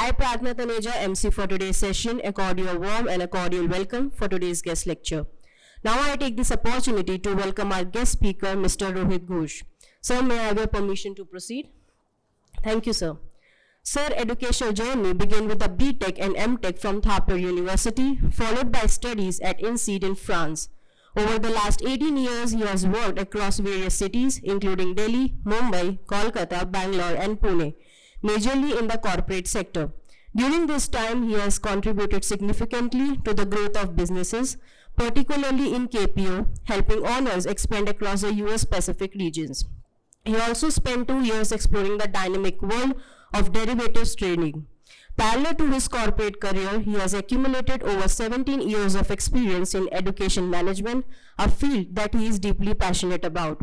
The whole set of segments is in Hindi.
I, Pratna Taneja, MC for today's session, accord you a warm and a cordial welcome for today's guest lecture. Now I take this opportunity to welcome our guest speaker, Mr. Rohit Ghosh. Sir, may I have your permission to proceed? Thank you, sir. Sir, educational journey began with a B.Tech and M.Tech from Thapar University, followed by studies at INSEAD in France. Over the last 18 years, he has worked across various cities, including Delhi, Mumbai, Kolkata, Bangalore, and Pune, majorly in the corporate sector. During this time, he has contributed significantly to the growth of businesses, particularly in KPO, helping owners expand across the US Pacific regions. He also spent 2 years exploring the dynamic world of derivatives trading. Parallel to his corporate career, he has accumulated over 17 years of experience in education management, a field that he is deeply passionate about.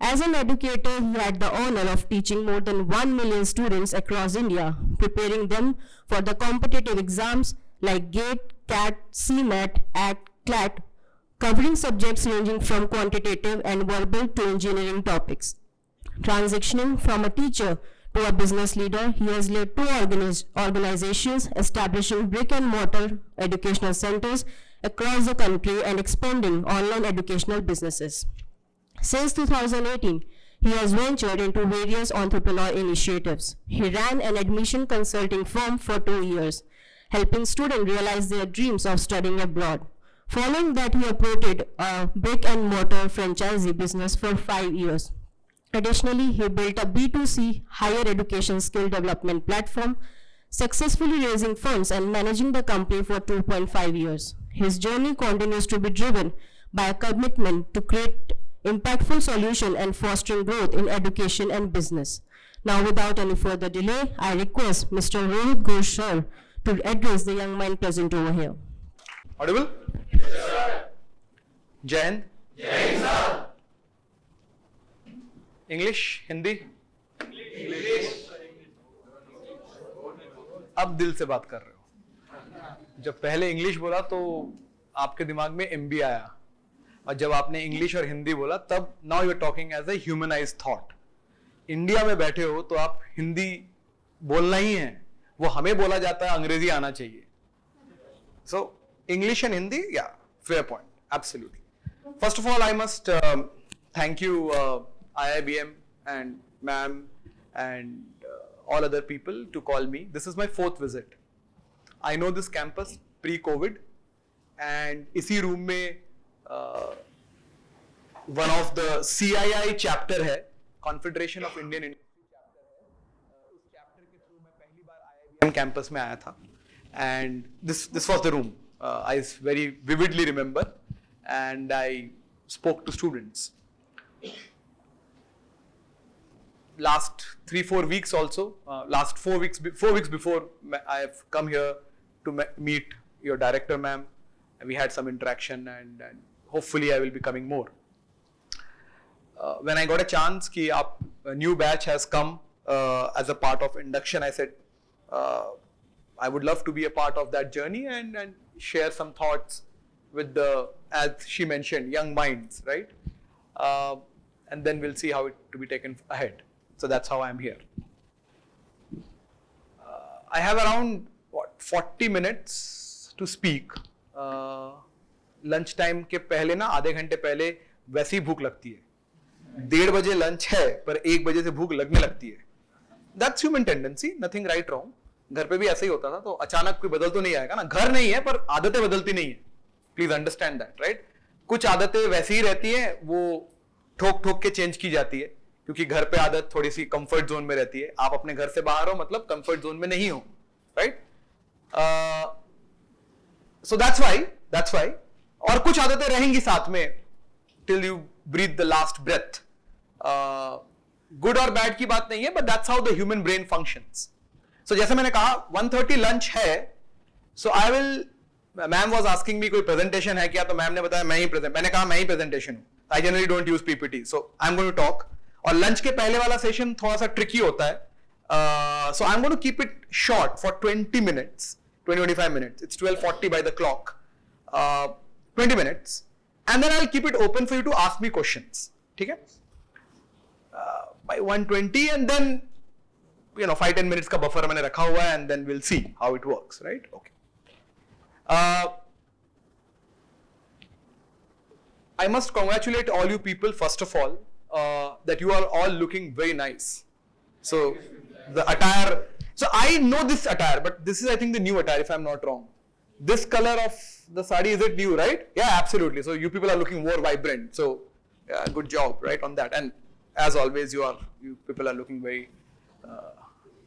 As an educator, he had the honor of teaching more than 1 million students across India, preparing them for the competitive exams like GATE, CAT, CMAT, ACT, CLAT, covering subjects ranging from quantitative and verbal to engineering topics. Transitioning from a teacher to a business leader, he has led two organizations establishing brick and mortar educational centers across the country and expanding online educational businesses. Since 2018, he has ventured into various entrepreneur initiatives. He ran an admission consulting firm for 2 years, helping students realize their dreams of studying abroad. Following that, he operated a brick and mortar franchisee business for 5 years. Additionally, he built a B2C higher education skill development platform, successfully raising funds and managing the company for 2.5 years. His journey continues to be driven by a commitment to create impactful solution and fostering growth in education and business. Now, without any further delay, I request Mr. Rohit Ghosh sir to address the young mind present over here. Audible? Yes, sir. Jai Hind. Jai Hind, sir. English, Hindi? English. अब दिल से बात कर रहे हो. जब पहले इंग्लिश बोला तो आपके दिमाग में MB आया, और जब आपने इंग्लिश और हिंदी बोला तब now you are talking as a humanized thought. India में बैठे हो तो आप हिंदी बोलना ही है, वो हमें बोला जाता है, अंग्रेजी आना चाहिए. सो इंग्लिश एंड हिंदी, या fair point, absolutely. First of all I must thank you IIBM and ma'am and all other people to call me. This is my 4th visit. I know this campus pre-COVID, and इसी room में one of the CII chapter है, Confederation of Indian Industry chapter है. उस chapter के through मैं पहली बार IIBM campus में आया था, and this was the room. I very vividly remember, and I spoke to students. Last 3-4 weeks also, last 4 weeks before I have come here to meet your director ma'am, and we had some interaction, and hopefully I will be coming more. When I got a chance ki a new batch has come as a part of induction, I said I would love to be a part of that journey and share some thoughts with the, as she mentioned, young minds, right? And then we'll see how it to be taken ahead. So that's how I'm here. I have around 40 minutes to speak. Lunch time के पहले ना आधे घंटे पहले वैसी भूख लगती है. 1:30 बजे लंच है पर 1 बजे से भूख लगने लगती है. That's human tendency, nothing right wrong. घर पे भी ऐसे ही होता था, तो अचानक कोई बदल तो नहीं आएगा ना. घर नहीं है पर आदतें बदलती नहीं है. Please understand that, right? कुछ आदतें वैसी ही रहती हैं, वो ठोक के चेंज की जाती है, क्योंकि घर पे आदत थोड़ी सी कंफर्ट जोन में रहती है. आप अपने घर से बाहर हो मतलब कंफर्ट जोन में नहीं हो, राइट? सो दैट्स व्हाई और कुछ आदतें रहेंगी साथ में till you breathe the last breath. Good और बैड की बात नहीं है, but that's how the human brain functions. So जैसे मैंने कहा 1:30 लंच है, so I will, ma'am was asking me कोई प्रेजेंटेशन है क्या, तो मैम ने बताया मैंने कहा मैं ही प्रेजेंटेशन हूं. I generally don't use PPT, so I am going to talk. और लंच के पहले वाला सेशन थोड़ा सा ट्रिकी होता है, so I am going to keep it short for 20-25 minutes. It's 12:40 by the clock. 20 minutes, and then I'll keep it open for you to ask me questions. ठीक है? By 1:20, and then 5-10 minutes का buffer मैंने रखा हुआ है, and then we'll see how it works, right? Okay. I must congratulate all you people first of all that you are all looking very nice. So the attire. So I know this attire, but this is I think the new attire if I'm not wrong. This color of the sari, is it new, right? Yeah, absolutely. So you people are looking more vibrant. So yeah, good job, right, on that. And as always, you people are looking very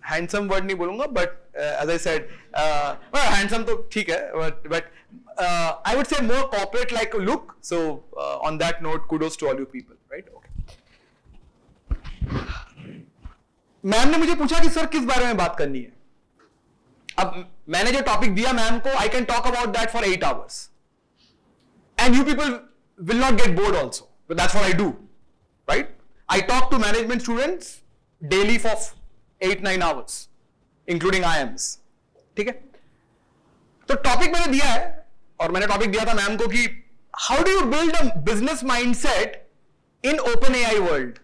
handsome. Word नहीं बोलूँगा, but as I said, well, handsome तो ठीक है, but I would say more corporate like look. So on that note, kudos to all you people, right? Okay. Ma'am ने मुझे पूछा कि सर किस बारे में बात करनी है. अब मैंने जो टॉपिक दिया मैम को, I can talk about that for 8 hours, and you people will not get bored also. But that's what I do, right? I talk to management students daily for 8-9 hours, including IMs. ठीक है? तो टॉपिक मैंने दिया है, और मैंने टॉपिक दिया था मैम को कि how do you build a business mindset in OpenAI world?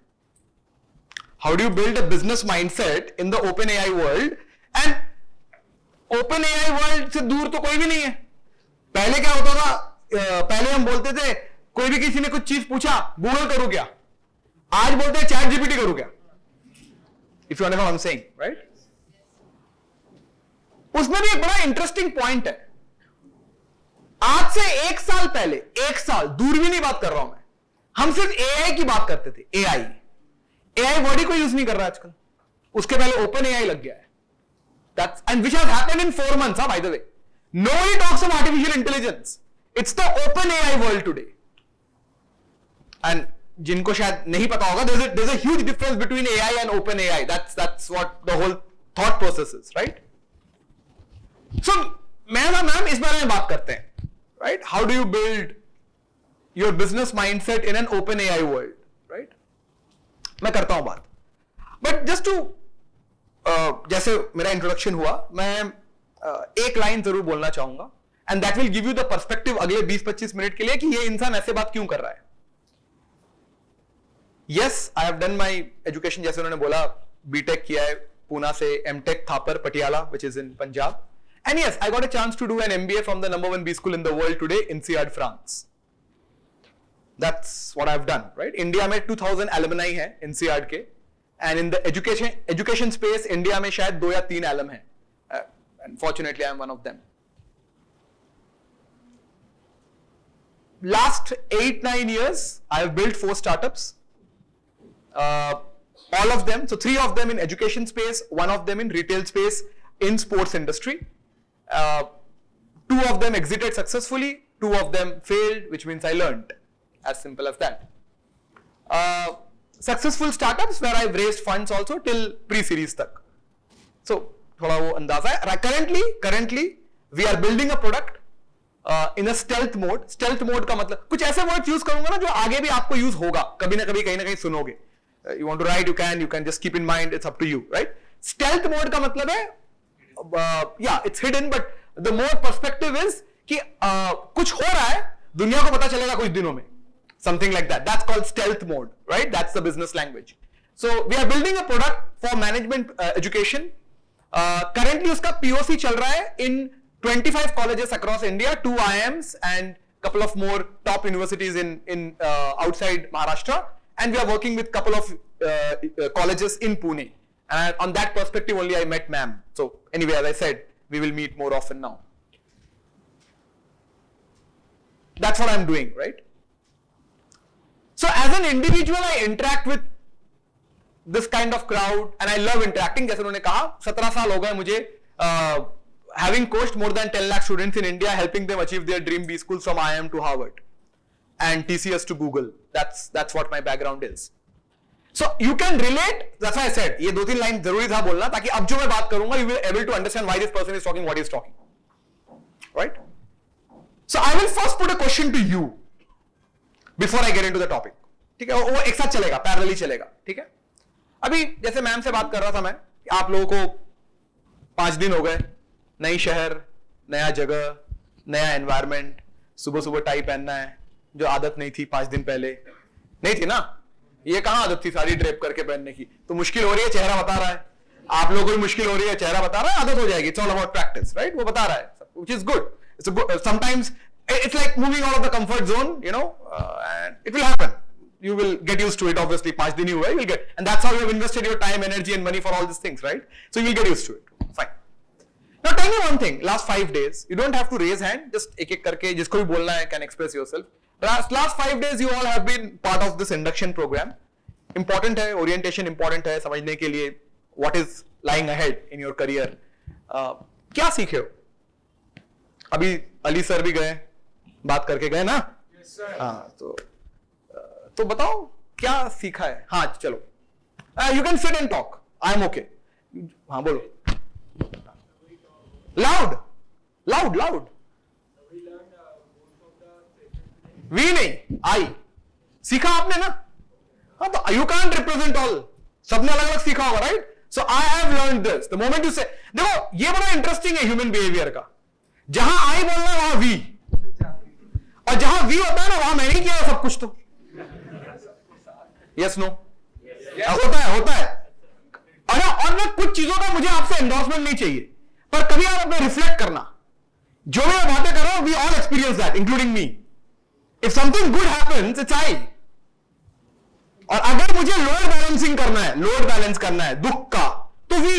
How do you build a business mindset in the OpenAI world? And OpenAI world से दूर तो कोई भी नहीं है. पहले क्या होता था? पहले हम बोलते थे कोई भी किसी ने कुछ चीज पूछा, गूगल करूं क्या? आज बोलते हैं चैट जीपीटी करूं क्या? If you understand what I'm saying, right? उसमें भी एक बड़ा इंटरेस्टिंग पॉइंट है. आज से 1 साल पहले, 1 साल दूर भी नहीं बात कर रहा हूं मैं, हम सिर्फ एआई की बात करते थे. एआई वर्ड ही कोई यूज नहीं कर रहा आजकल. उसके पहले ओपन एआई लग गया है. That's and which has happened in 4 months, by the way. Nobody talks of artificial intelligence. It's the open AI world today. And जिनको शायद नहीं पता होगा, there's a huge difference between AI and open AI. That's what the whole thought process is, right? So ma'am इस बारे में बात करते हैं, right? How do you build your business mindset in an open AI world, right? मैं करता हूं बात, but just to जैसे मेरा इंट्रोडक्शन हुआ, मैं एक लाइन जरूर बोलना चाहूंगा, and that will give you the perspective अगले 20-25 मिनट के लिए कि ये इंसान ऐसे बात क्यों कर रहा है. Yes, I have done my education, जैसे उन्होंने बोला, बीटेक किया है पूना से, MTech Thapar Patiala which is in Punjab, and yes I got a chance to do an MBA from the number 1 B school in the world today, INSEAD France. That's what I have done, right? India में 2000 एलुमनाई है INSEAD के, and in the education space India में शायद 2 या 3 एलम हैं. Unfortunately, I am one of them. Last 8-9 years, I have built 4 startups. All of them, so 3 of them in education space, 1 of them in retail space, in sports industry. 2 of them exited successfully, 2 of them failed, which means I learned. As simple as that. Successful startups where I've raised funds also till pre-series तक. So थोड़ा वो अंदाजा है. Currently we are building a product in a stealth mode. Stealth mode का मतलब कुछ ऐसे वर्ड यूज करूंगा ना जो आगे भी आपको यूज होगा, कभी ना कभी कहीं ना कहीं सुनोगे. You want to write, you can just keep in mind, it's up to you, right? Stealth mode का मतलब है yeah, it's hidden, but the more perspective is कि कुछ हो रहा है, दुनिया को पता चलेगा कुछ दिनों में. Something like that. That's called stealth mode, right? That's the business language. So we are building a product for management education. Currently उसका POC चल रहा है in 25 colleges across India, 2 IIMs and couple of more top universities in outside Maharashtra. And we are working with couple of colleges in Pune. And on that perspective only I met ma'am. So anyway, as I said, we will meet more often now. That's what I'm doing, right? So as an individual, I interact with this kind of crowd and I love interacting. जैसे उन्होंने कहा, 17 साल हो गए मुझे having coached more than 10 lakh students in India, helping them achieve their dream B schools from IIM to Harvard and TCS to Google. That's what my background is. So you can relate. That's why I said ये 2-3 लाइन जरूरी था बोलना, ताकि अब जो मैं बात करूंगा you will able to understand why this person is talking what he is talking, right? So I will first put a question to you before I get into the topic. ठीक है, वो एक साथ चलेगा, पैरेलली चलेगा. ठीक है, अभी जैसे मैम से बात कर रहा था मैं, आप लोगों को 5 दिन हो गए, नई शहर, नया जगह, नया एनवायरमेंट, सुबह सुबह टाई पहनना है, जो आदत नहीं थी 5 दिन पहले. नहीं थी ना, ये कहां आदत थी सारी ड्रेप करके पहनने की. तो मुश्किल हो रही है, चेहरा बता रहा है. आप लोगों को भी मुश्किल हो रही है, चेहरा बता रहा है, आदत हो जाएगी. It's all about practice, right? वो बता रहा है, which is good. Sometimes it's like moving out of the comfort zone, and it will happen. You will get used to it, obviously. 5 दिन ही हुआ है, you will get, and that's how you have invested your time, energy, and money for all these things, right? So you will get used to it. Fine. Now tell me one thing. Last 5 days, you don't have to raise hand. Just एक करके जिसको भी बोलना है can express yourself. Last 5 days, you all have been part of this induction program. Important है, orientation important है, समझने के लिए what is lying ahead in your career. क्या सीखे हो? अभी अली सर भी गए, बात करके गए ना? Yes, sir. हाँ, तो बताओ क्या सीखा है? हाँ चलो, you can sit and talk, I am okay. हाँ बोलो, लाउड लाउड लाउड. वी नहीं, आई. सीखा आपने ना? हाँ, तो यू कैन रिप्रेजेंट ऑल. सबने अलग अलग सीखा होगा, right? So I have learned this. The moment you से, देखो ये बड़ा इंटरेस्टिंग है ह्यूमन बिहेवियर का. जहां आई बोलना है वहां वी, और जहां वी होता है ना वहां मैंने किया है सब कुछ. तो यस नो होता है. और ना कुछ चीजों का मुझे आपसे एंडोर्समेंट नहीं चाहिए, पर कभी आप अपने रिफ्लेक्ट करना. जो मैं बातें कर रहा हूं, we all experience that, including me. If something good happens, it's I. और अगर मुझे लोड बैलेंसिंग करना है, लोड बैलेंस करना है दुख का, तो we.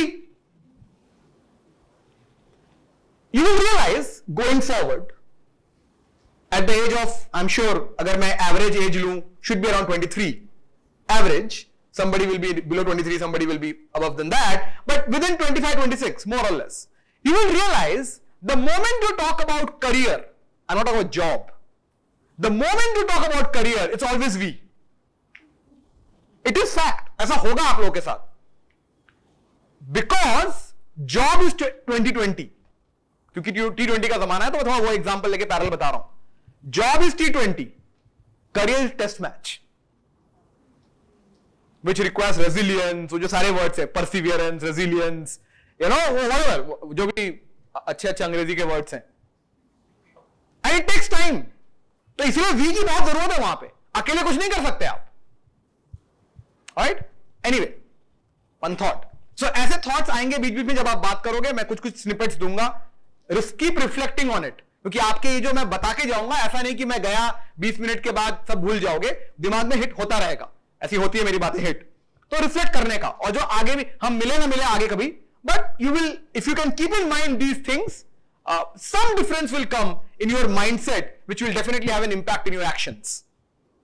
You will realise going forward at the age of, I'm sure, अगर मैं average age लूं, should be around 23. Average. Somebody will be below 23, somebody will be above than that. But within 25, 26, more or less, you will realize the moment you talk about career, I'm not talking about job. The moment you talk about career, it's always we. It is fact. ऐसा होगा आप लोगों के साथ. Because job is 2020. क्योंकि T20 का जमाना है, तो मैं थोड़ा वो एग्जांपल लेके पैरेलल बता रहा हूं. Job is T20, career is test match, which requires resilience. वो जो सारे वर्ड्स है, perseverance, resilience, whatever, जो भी अच्छे अंग्रेजी के वर्ड्स हैं, and it takes time. तो इसलिए वी की बहुत जरूरत है वहां पे. अकेले कुछ नहीं कर सकते आप. Right? Anyway, one thought. So ऐसे thoughts आएंगे बीच बीच में जब आप बात करोगे. मैं कुछ स्निपेट्स दूंगा. Keep reflecting on it. क्योंकि आपके ये जो मैं बता के जाऊंगा, ऐसा नहीं कि मैं गया 20 मिनट के बाद सब भूल जाओगे. दिमाग में हिट होता रहेगा. ऐसी होती है मेरी बातें हिट. तो रिफ्लेक्ट करने का, और जो आगे भी हम मिले ना मिले आगे कभी, but you will, if you can keep in mind these things, some difference will come in your mindset, which will definitely have an impact in your actions,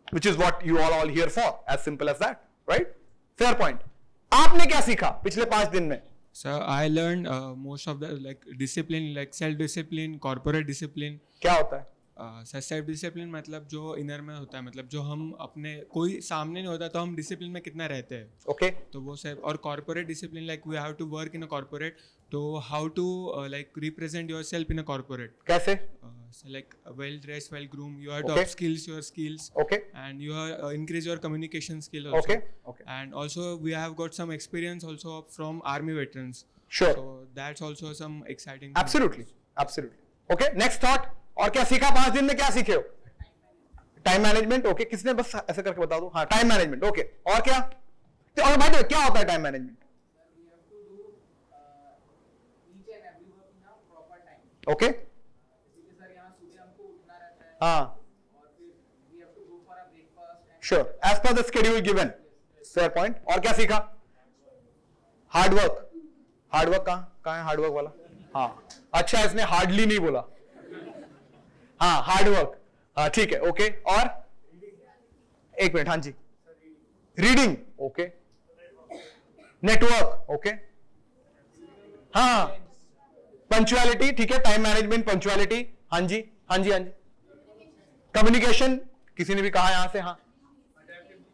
which is what you all here for. As simple as that, right? Fair point. आपने क्या सीखा पिछले 5 दिन में? So I learned most of the discipline, like self-discipline, corporate discipline. क्या होता है? सेल्फ डिसिप्लिन मतलब जो इनर में होता है, मतलब जो हम अपने कोई सामने नहीं होता तो हम डिसिप्लिन में कितना रहते हैं. ओके. तो वो सब. और corporate discipline, like we have to work in a corporate, तो how to like represent yourself in a corporate. कैसे? Like well dressed, well groomed, you have to Okay. upskills your skills. Okay. And you have increase your communication skill also. Okay. Okay. And also we have got some experience also from army veterans. Sure. So that's also some exciting. Absolutely. Absolutely. Okay. Next thought. और क्या सीखा 5 दिन में? क्या सीखे हो? Time management. ओके. किसने बस ऐसे करके बता दो. हाँ, टाइम मैनेजमेंट. ओके. और क्या? और भाई क्या होता है टाइम मैनेजमेंट? ओके. हाँ. Sure. As per the schedule given. Fair point. और क्या सीखा? Hard work. हार्ड वर्क कहाँ है हार्ड वर्क वाला? हाँ. अच्छा, इसने हार्डली नहीं बोला. हाँ, हार्ड वर्क. हाँ, ठीक है. ओके. और एक मिनट. हाँ जी. रीडिंग. ओके. नेटवर्क. ओके. हाँ. पंक्चुअलिटी. ठीक है. Time management, punctuality. हाँ जी. हाँ जी. हाँ जी. कम्युनिकेशन. किसी ने भी कहा यहां से? हाँ.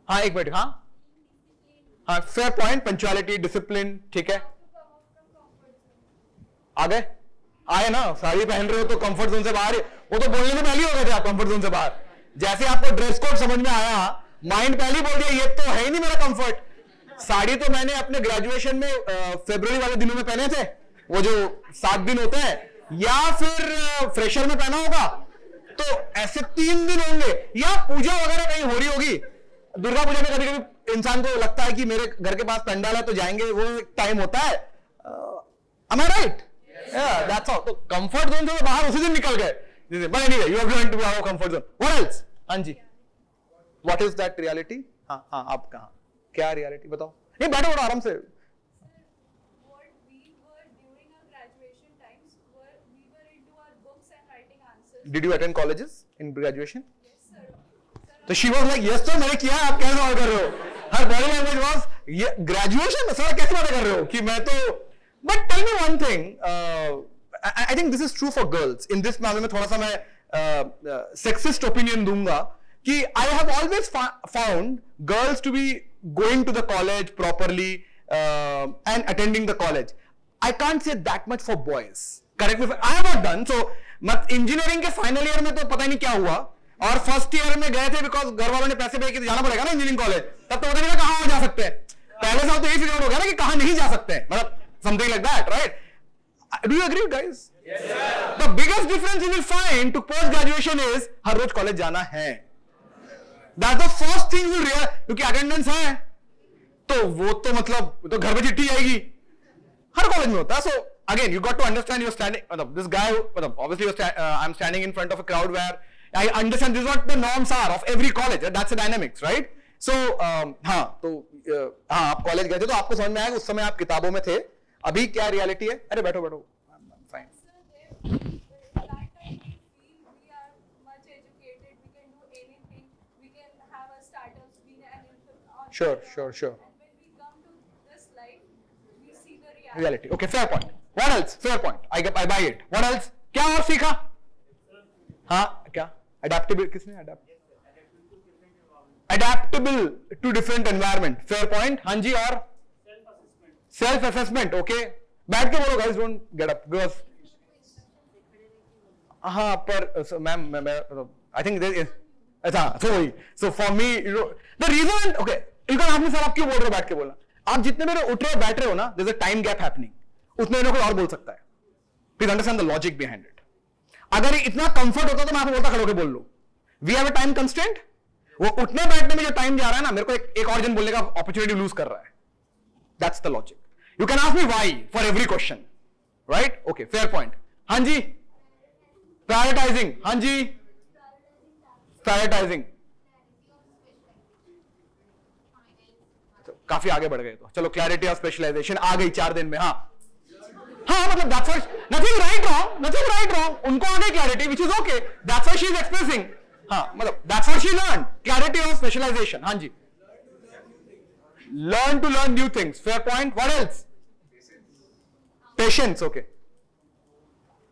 हाँ, एक मिनट. हाँ. हाँ, फेयर पॉइंट. Punctuality, discipline. ठीक है. आ गए? आए ना. साड़ी पहन रहे हो तो कंफर्ट जोन से बाहर. वो तो बोलने से पहले हो गए थे आप कंफर्ट जोन से बाहर. जैसे आपको ड्रेस कोड समझ में आया, माइंड पहले बोल दिया ये तो है ही नहीं मेरा कंफर्ट. साड़ी तो मैंने अपने ग्रेजुएशन में फरवरी वाले दिनों में पहने थे, वो जो 7 दिन होते हैं, या फिर फ्रेशर में पहना होगा. तो ऐसे 3 दिन होंगे, या पूजा वगैरह कहीं हो रही होगी. दुर्गा पूजा में कभी कभी इंसान को लगता है कि मेरे घर के पास पंडाल है तो जाएंगे, वो एक टाइम होता है. Am I right? Yeah, that's all. तो कंफर्ट जोन से बाहर उसी दिन निकल गए. But anyway, you have learned to be out of comfort zone. What else? हाँ जी. What is that reality? हाँ आप कहाँ? क्या reality बताओ? नहीं बैठो आराम से. What we were during our graduation times, we were into our books and writing answers. Did you attend colleges in graduation? Yes, sir. तो she was like, yes sir, मैंने किया है, आप कैसे सवाल कर रहे हो? Her body language was, ये graduation में सर कैसे बातें कर रहे हो? कि मैं तो, but tell me one thing, I think this is true for girls. In this मामले में थोड़ा सा मैं sexist opinion दूंगा कि I have always found girls to be going to the college properly and attending the college. I can't say that much for boys. Correct me if I have not done. So, engineering के फाइनल ईयर में तो पता ही नहीं क्या हुआ, और फर्स्ट ईयर में गए थे बिकॉज घर वालों ने पैसे पे कि जाना पड़ेगा ना इंजीनियरिंग कॉलेज, तब तो पता नहीं कहाँ और जा सकते हैं. पहले साल तो यही फिगर आउट हो गया ना कि कहाँ नहीं जा सकते हैं, मतलब something like that, right? Do you agree guys? The biggest difference you will find to post graduation is हर रोज कॉलेज जाना है. That's the first thing you real, क्योंकि अटेंडेंस है तो वो तो मतलब तो घर पे चिट्ठी आएगी, हर कॉलेज में होता है. So again you got to understand your standing, मतलब दिस गाय, मतलब obviously I am standing in front of a crowd where I understand this is what the norms are of every college. That's the dynamics, right? So, हाँ, तो हाँ, आप कॉलेज गए थे तो आपको समझ में आया उस समय आप किताबों में थे. अभी क्या रियलिटी है? अरे बैठो बैठो. Fine. Sir, that time we feel we are much educated, we can do anything, we can have a startups, be an entrepreneur. Sure. And when we come to this life, we see the Reality. Okay, fair point. What else? Fair point. I buy it. What else? क्या और सीखा? हाँ, क्या? Adaptable, किसने adaptable to different environment. Fair point. हाँ जी. और self assessment. Okay. बैठ के बोलो guys, don't get up because हाँ पर मैम मैं I think there is अच्छा so for me you know the reason okay you can ask me sir आप क्यों बोल रहे हो बैठ के बोलना. आप जितने मेरे उठ रहे हो बैठ रहे हो ना, there's a time gap happening. उतने में कोई और बोल सकता है. Please understand the logic behind it. अगर इतना कंफर्ट होता तो मैं आपको बोलता खड़े होकर बोल लो. We have a time constraint. वो उठने बैठने में जो टाइम जा रहा है ना, मेरे को एक और जन बोलने का अपॉर्चुनिटी लूज कर रहा है. That's the logic. You can ask me why for every question, right? Okay, fair point. हाँ जी. प्रायोरिटाइजिंग. हाँ जी. प्रायोरिटाइजिंग. काफी आगे बढ़ गए तो चलो. क्लैरिटी ऑफ स्पेशलाइजेशन आ गई 4 दिन में. हाँ मतलब that's why nothing right wrong. उनको आ गई clarity which is okay. That's why she is expressing. हाँ मतलब that's what she learned. Clarity of specialization. हाँ जी. Learn to learn new things. Fair point. What else? Patience. Okay.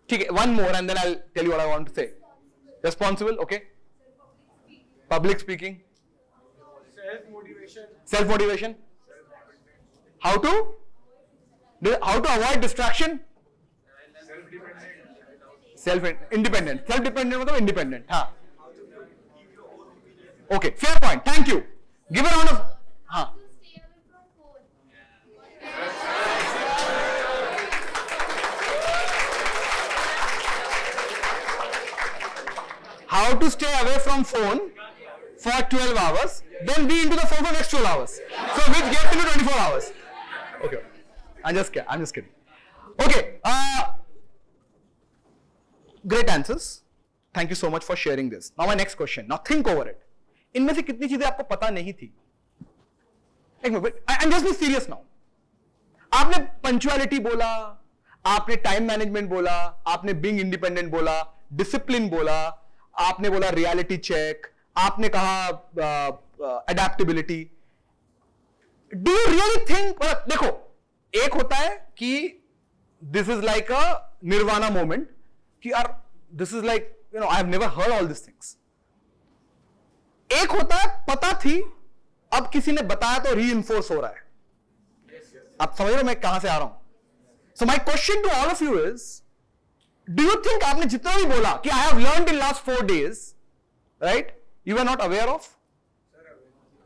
ठीक है. One more and then I'll tell you what I want to say. Responsible. Okay. Public speaking. Self motivation. How to avoid distraction? Self-independent. Self-dependent मतलब independent. हाँ. Okay, fair point. Thank you. Give a round of. हाँ. How to stay away from phone for 12 hours, then be into the phone for next 12 hours. So which gets into 24 hours. Okay. I'm just kidding. Okay. Great answers. Thank you so much for sharing this. Now my next question. Now think over it. इनमें से कितनी चीजें आपको पता नहीं थी? एक minute. I'm just being serious now. आपने पंक्चुअलिटी बोला, आपने टाइम मैनेजमेंट बोला, आपने बीइंग इंडिपेंडेंट बोला, डिसिप्लिन बोला, आपने बोला रियलिटी चेक, आपने कहा adaptability. Do you really think, देखो एक होता है कि this is like a nirvana moment कि यार this is like you know I have never heard all this things. एक होता है पता थी, अब किसी ने बताया तो रीइंफोर्स हो रहा है. आप समझ रहे हो मैं कहां से आ रहा हूं? So my question to all of you is, do you think आपने जितना भी बोला कि I have learned in last 4 days, right, you are not aware of?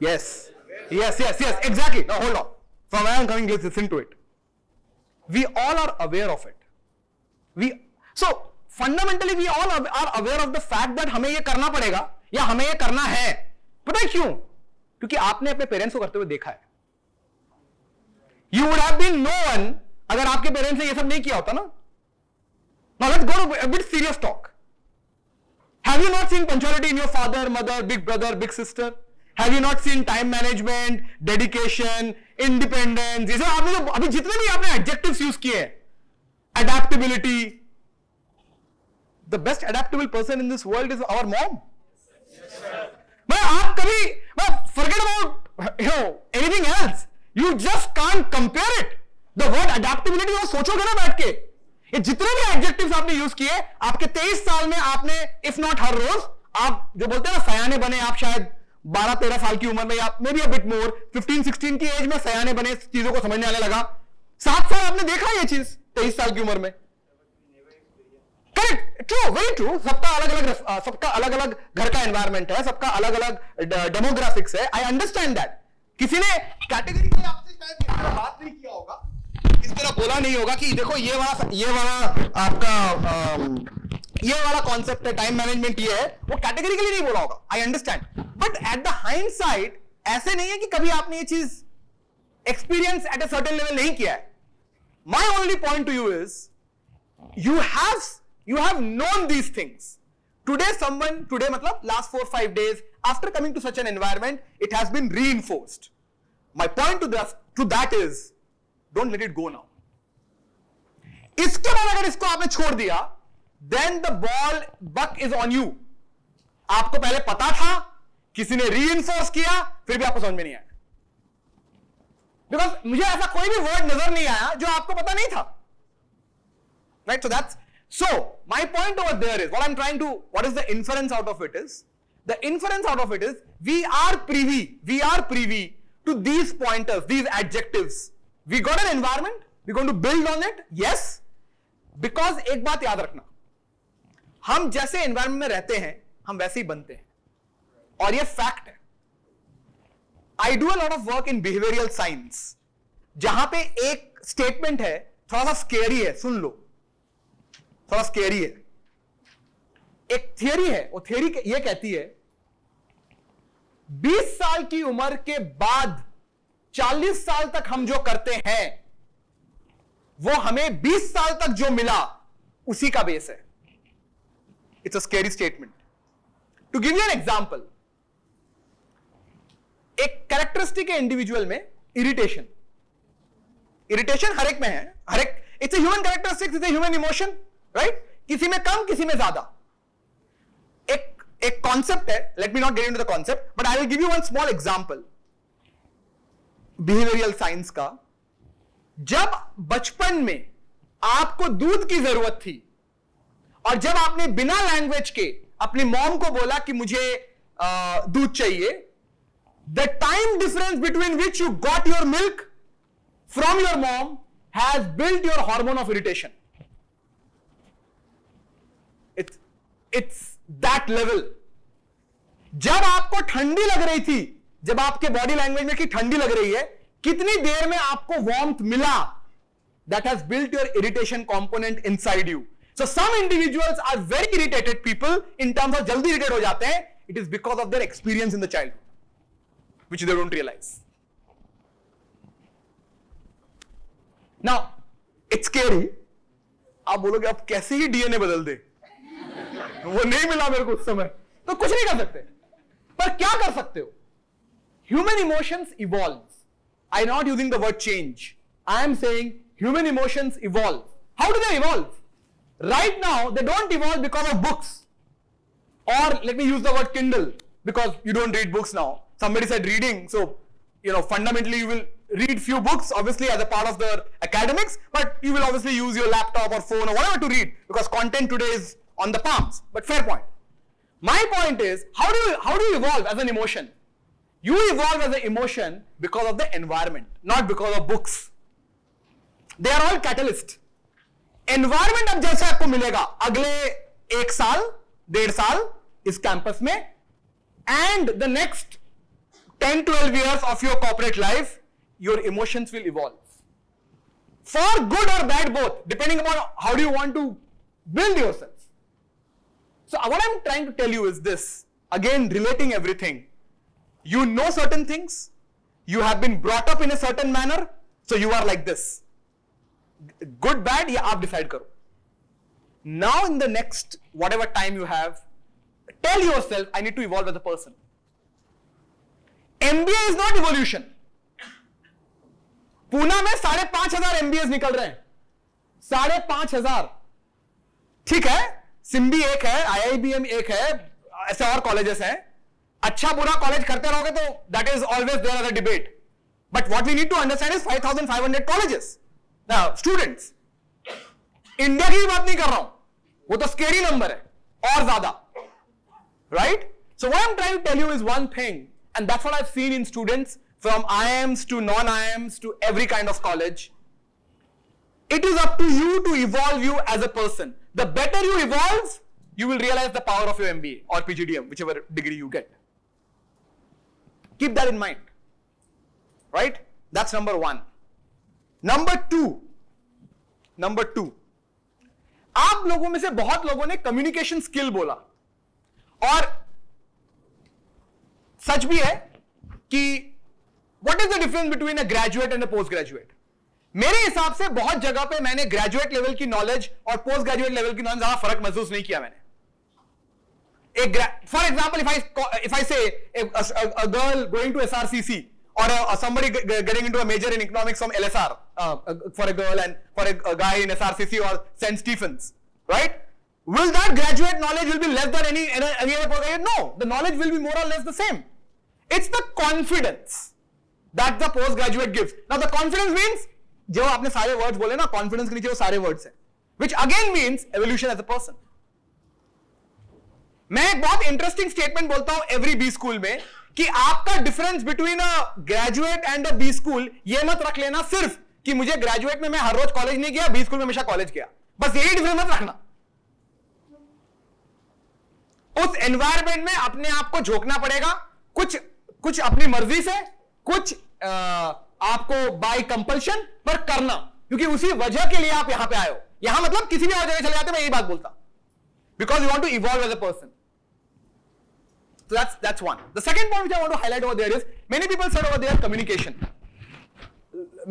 Yes exactly. Now hold on. From where I'm coming, let's listen to it. We all are aware of it. So fundamentally we all are aware of the fact that हमें ये करना पड़ेगा या हमें ये करना है. पता है क्यों? क्योंकि आपने अपने पेरेंट्स को करते हुए देखा है. You would have been no one अगर आपके पेरेंट्स ने ये सब नहीं किया होता ना. Now let's go to a bit serious talk. Have you not seen punctuality in your father, mother, big brother, big sister? Have you not seen time management, dedication, independence? ये सब आपने जो अभी जितने भी आपने adjectives use किए हैं, adaptability. The best adaptable person in this world is our mom. मैं आप कभी forget about anything else. You just can't compare it. The word adaptability वो सोचोगे ना बैठ के, ये जितने भी एडजेक्टिव्स आपने यूज किए, आपके 23 साल में आपने इफ नॉट हर रोज, आप जो बोलते हैं ना सयाने बने, आप शायद 12-13 साल की उम्र में या may be a bit more 15-16 की एज में सयाने बने, चीजों को समझने आने लगा. 7 साल आपने देखा ये चीज 23 साल की उम्र में. Correct, true, very true. सबका अलग अलग घर का एनवायरमेंट है, सबका अलग अलग डेमोग्राफिक्स है. आई अंडरस्टैंड दैट. किसी ने कैटेगरी में आपसे शायद इस तरह बात नहीं किया होगा, इस तरह बोला नहीं होगा कि देखो ये वाला आपका ये वाला कॉन्सेप्ट है, टाइम मैनेजमेंट ये है, वो कैटेगरी के लिए नहीं बोला होगा. I understand. But at the hindsight ऐसे नहीं है कि कभी आपने ये चीज experience eight a certain level नहीं किया है. My only point two you is you have known these things. Today मतलब last 4-5 days after coming to such an environment, it has been reinforced. My point to that is, don't let it go now. इसके बाद अगर इसको आपने छोड़ दिया, then the buck is on you. आपको पहले पता था, किसी ने reinforce किया, फिर भी आपको समझ में नहीं आया. Because मुझे ऐसा कोई भी word नजर नहीं आया जो आपको पता नहीं था. Right? So my point over there is, what is the inference out of it is, the inference out of it is, we are privy to these pointers, these adjectives. We got an environment, we're going to build on it, yes, because एक बात याद रखना, हम जैसे environment में रहते हैं, हम वैसे ही बनते हैं, और ये fact है. I do a lot of work in behavioral science, जहां पे एक statement है, थोड़ा सा scary है, सुन लो, थोड़ा स्केरी है. एक थियरी है, वो थियरी ये कहती है 20 साल की उम्र के बाद 40 साल तक हम जो करते हैं वो हमें 20 साल तक जो मिला उसी का बेस है. It's a scary statement. To give you an example, एक कैरेक्टरिस्टिक है इंडिविजुअल में इरिटेशन. इरिटेशन हर एक में है, हर एक, it's a human characteristic, it's a human emotion, right? किसी में कम, किसी में ज्यादा. एक कॉन्सेप्ट है, let me not get into the concept, but I will give you one small example behavioural science का. जब बचपन में आपको दूध की जरूरत थी और जब आपने बिना लैंग्वेज के अपनी मॉम को बोला कि मुझे दूध चाहिए, the time difference between which you got your milk from your mom has built your hormone of irritation. It's that level. जब आपको ठंडी लग रही थी, जब आपके बॉडी लैंग्वेज में कि ठंडी लग रही है, कितनी देर में आपको वार्मथ मिला, that has built your irritation component inside you. So some individuals are very irritated people in terms of जल्दी irritate हो जाते हैं. It is because of their experience in the childhood, which they don't realize. Now, it's scary. आप बोलोगे अब कैसे ही डीएनए बदल दे, वो नहीं मिला मेरे को उस समय, तो कुछ नहीं कर सकते. पर क्या कर सकते हो? Human emotions evolve. I'm not using the word change. I am saying human emotions evolve. How do they evolve? Right now, they don't evolve because of books. Or let me use the word Kindle, because you don't read books now. Somebody said reading, so fundamentally you will read few books, obviously as a part of the academics, but you will obviously use your laptop or phone or whatever to read, because content today is on the palms. But fair point. My point is, how do you evolve as an emotion? You evolve as an emotion because of the environment, not because of books. They are all catalyst. Environment अब जैसे आपको मिलेगा अगले 1 साल 1.5 साल इस कैंपस में, and the next 10-12 years of your corporate life, your emotions will evolve. For good or bad both, depending upon how do you want to build yourself. So what I'm trying to tell you is this, again relating everything. You know certain things. You have been brought up in a certain manner. So you are like this. Good, bad, या आप decide करो. Now in the next whatever time you have, tell yourself, I need to evolve as a person. MBA is not evolution. Poona में 5,500 MBAs निकल रहे हैं. 5,500. ठीक है, सिम्बी एक है, IIBM एक है, ऐसे और कॉलेजेस हैं. अच्छा बुरा कॉलेज करते रहोगे तो that is always there as a debate. But what we need to understand is 5,500 colleges, students. India की बात नहीं कर रहा हूं, वो तो स्केरी नंबर है और ज्यादा, right? So what I am trying to tell you is one thing, and that's what I have seen in students from IIMs to non-IIMs to every kind of college. It is up to you to evolve you as a person. The better you evolve, you will realize the power of your MBA or PGDM, whichever degree you get. Keep that in mind, right? That's number one. Number two, आप लोगों में से बहुत लोगों ने कम्युनिकेशन स्किल बोला, और सच भी है कि what is the difference between a graduate and a post graduate? मेरे हिसाब से बहुत जगह पे मैंने ग्रेजुएट लेवल की नॉलेज और पोस्ट ग्रेजुएट लेवल की नॉलेज ज्यादा फर्क महसूस नहीं किया मैंने. For example, if I say a girl going to SRCC or somebody getting into a major in economics from LSR, for a girl and for a guy in SRCC or St. Stephen's, right? Will that graduate knowledge will be less than any other program? No, the knowledge will be more or less the same. It's the confidence that the postgraduate gives. Now the confidence means जो आपने सारे वर्ड्स बोले ना, कॉन्फिडेंस के नीचे वो सारे वर्ड्स हैं, which again means evolution as a person. मैं एक बहुत इंटरेस्टिंग स्टेटमेंट बोलता हूं एवरी बी स्कूल में कि आपका difference between a graduate and a B school ये मत रख लेना सिर्फ कि मुझे ग्रेजुएट में मैं हर रोज कॉलेज नहीं गया, बी स्कूल में हमेशा कॉलेज गया, बस यही डिफरेंस मत रखना. उस एनवायरमेंट में अपने आप को झोंकना पड़ेगा, कुछ अपनी मर्जी से, कुछ आपको बाय कंपल्शन पर करना, क्योंकि उसी वजह के लिए आप यहां पे आए हो. यहां मतलब किसी भी और जगह चले जाते, मैं यही बात बोलता, because you want to evolve as a person. So that's one. The second point which I want to highlight over there is, many people said over there communication.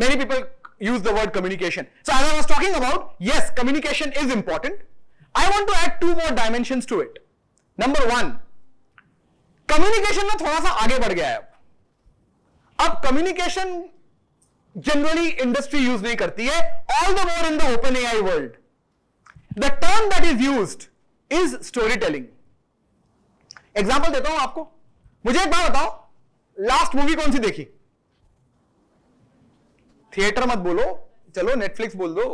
Many people use the word communication. So as I was talking about, yes, communication is important. I want to add two more dimensions to it. Number one, communication में थोड़ा सा आगे बढ़ गया है. अब communication generally industry use नहीं करती है, all the more in the OpenAI world. The term that is used is storytelling. Example देता हूं आपको. मुझे एक बात बताओ, लास्ट मूवी कौन सी देखी? थिएटर मत बोलो, चलो नेटफ्लिक्स बोल दो.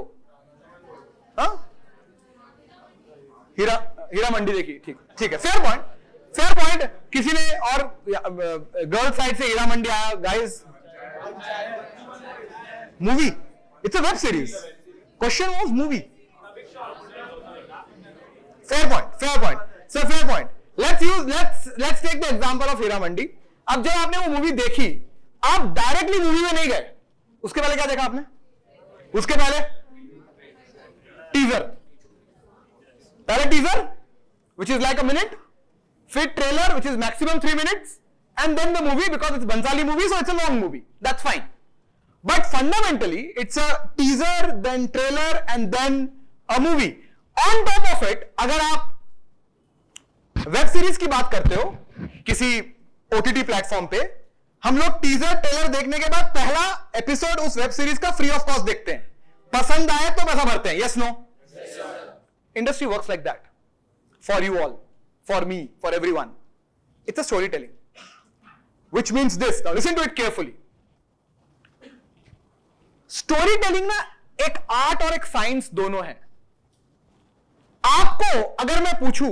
हाँ, हीरा मंडी देखी. ठीक है, फेयर पॉइंट. किसी ने और गर्ल साइड से हीरा मंडी आया, guys movie, it's a web series. Question was movie. Fair point. So fair point. Let's take the example of Heera Mandi. अब जब आपने वो मूवी देखी, आप डायरेक्टली मूवी में नहीं गए. उसके पहले क्या देखा आपने? उसके पहले teaser, which is like a minute, फिर trailer, which is maximum 3 minutes, and then the movie, because it's Bhansali movie, so it's a long movie. That's fine. But fundamentally, it's a teaser, then trailer, and then a movie. On top of it, अगर आप वेब सीरीज की बात करते हो किसी OTT प्लेटफॉर्म पे, हम लोग टीजर ट्रेलर देखने के बाद पहला एपिसोड उस वेब सीरीज का फ्री ऑफ कॉस्ट देखते हैं. पसंद आए तो पैसा भरते हैं. Yes no? Industry works like that for you all, for me, for everyone. It's a story telling, which means this. Now listen to it carefully. Story telling ना एक आर्ट और एक साइंस दोनों है. आपको अगर मैं पूछूं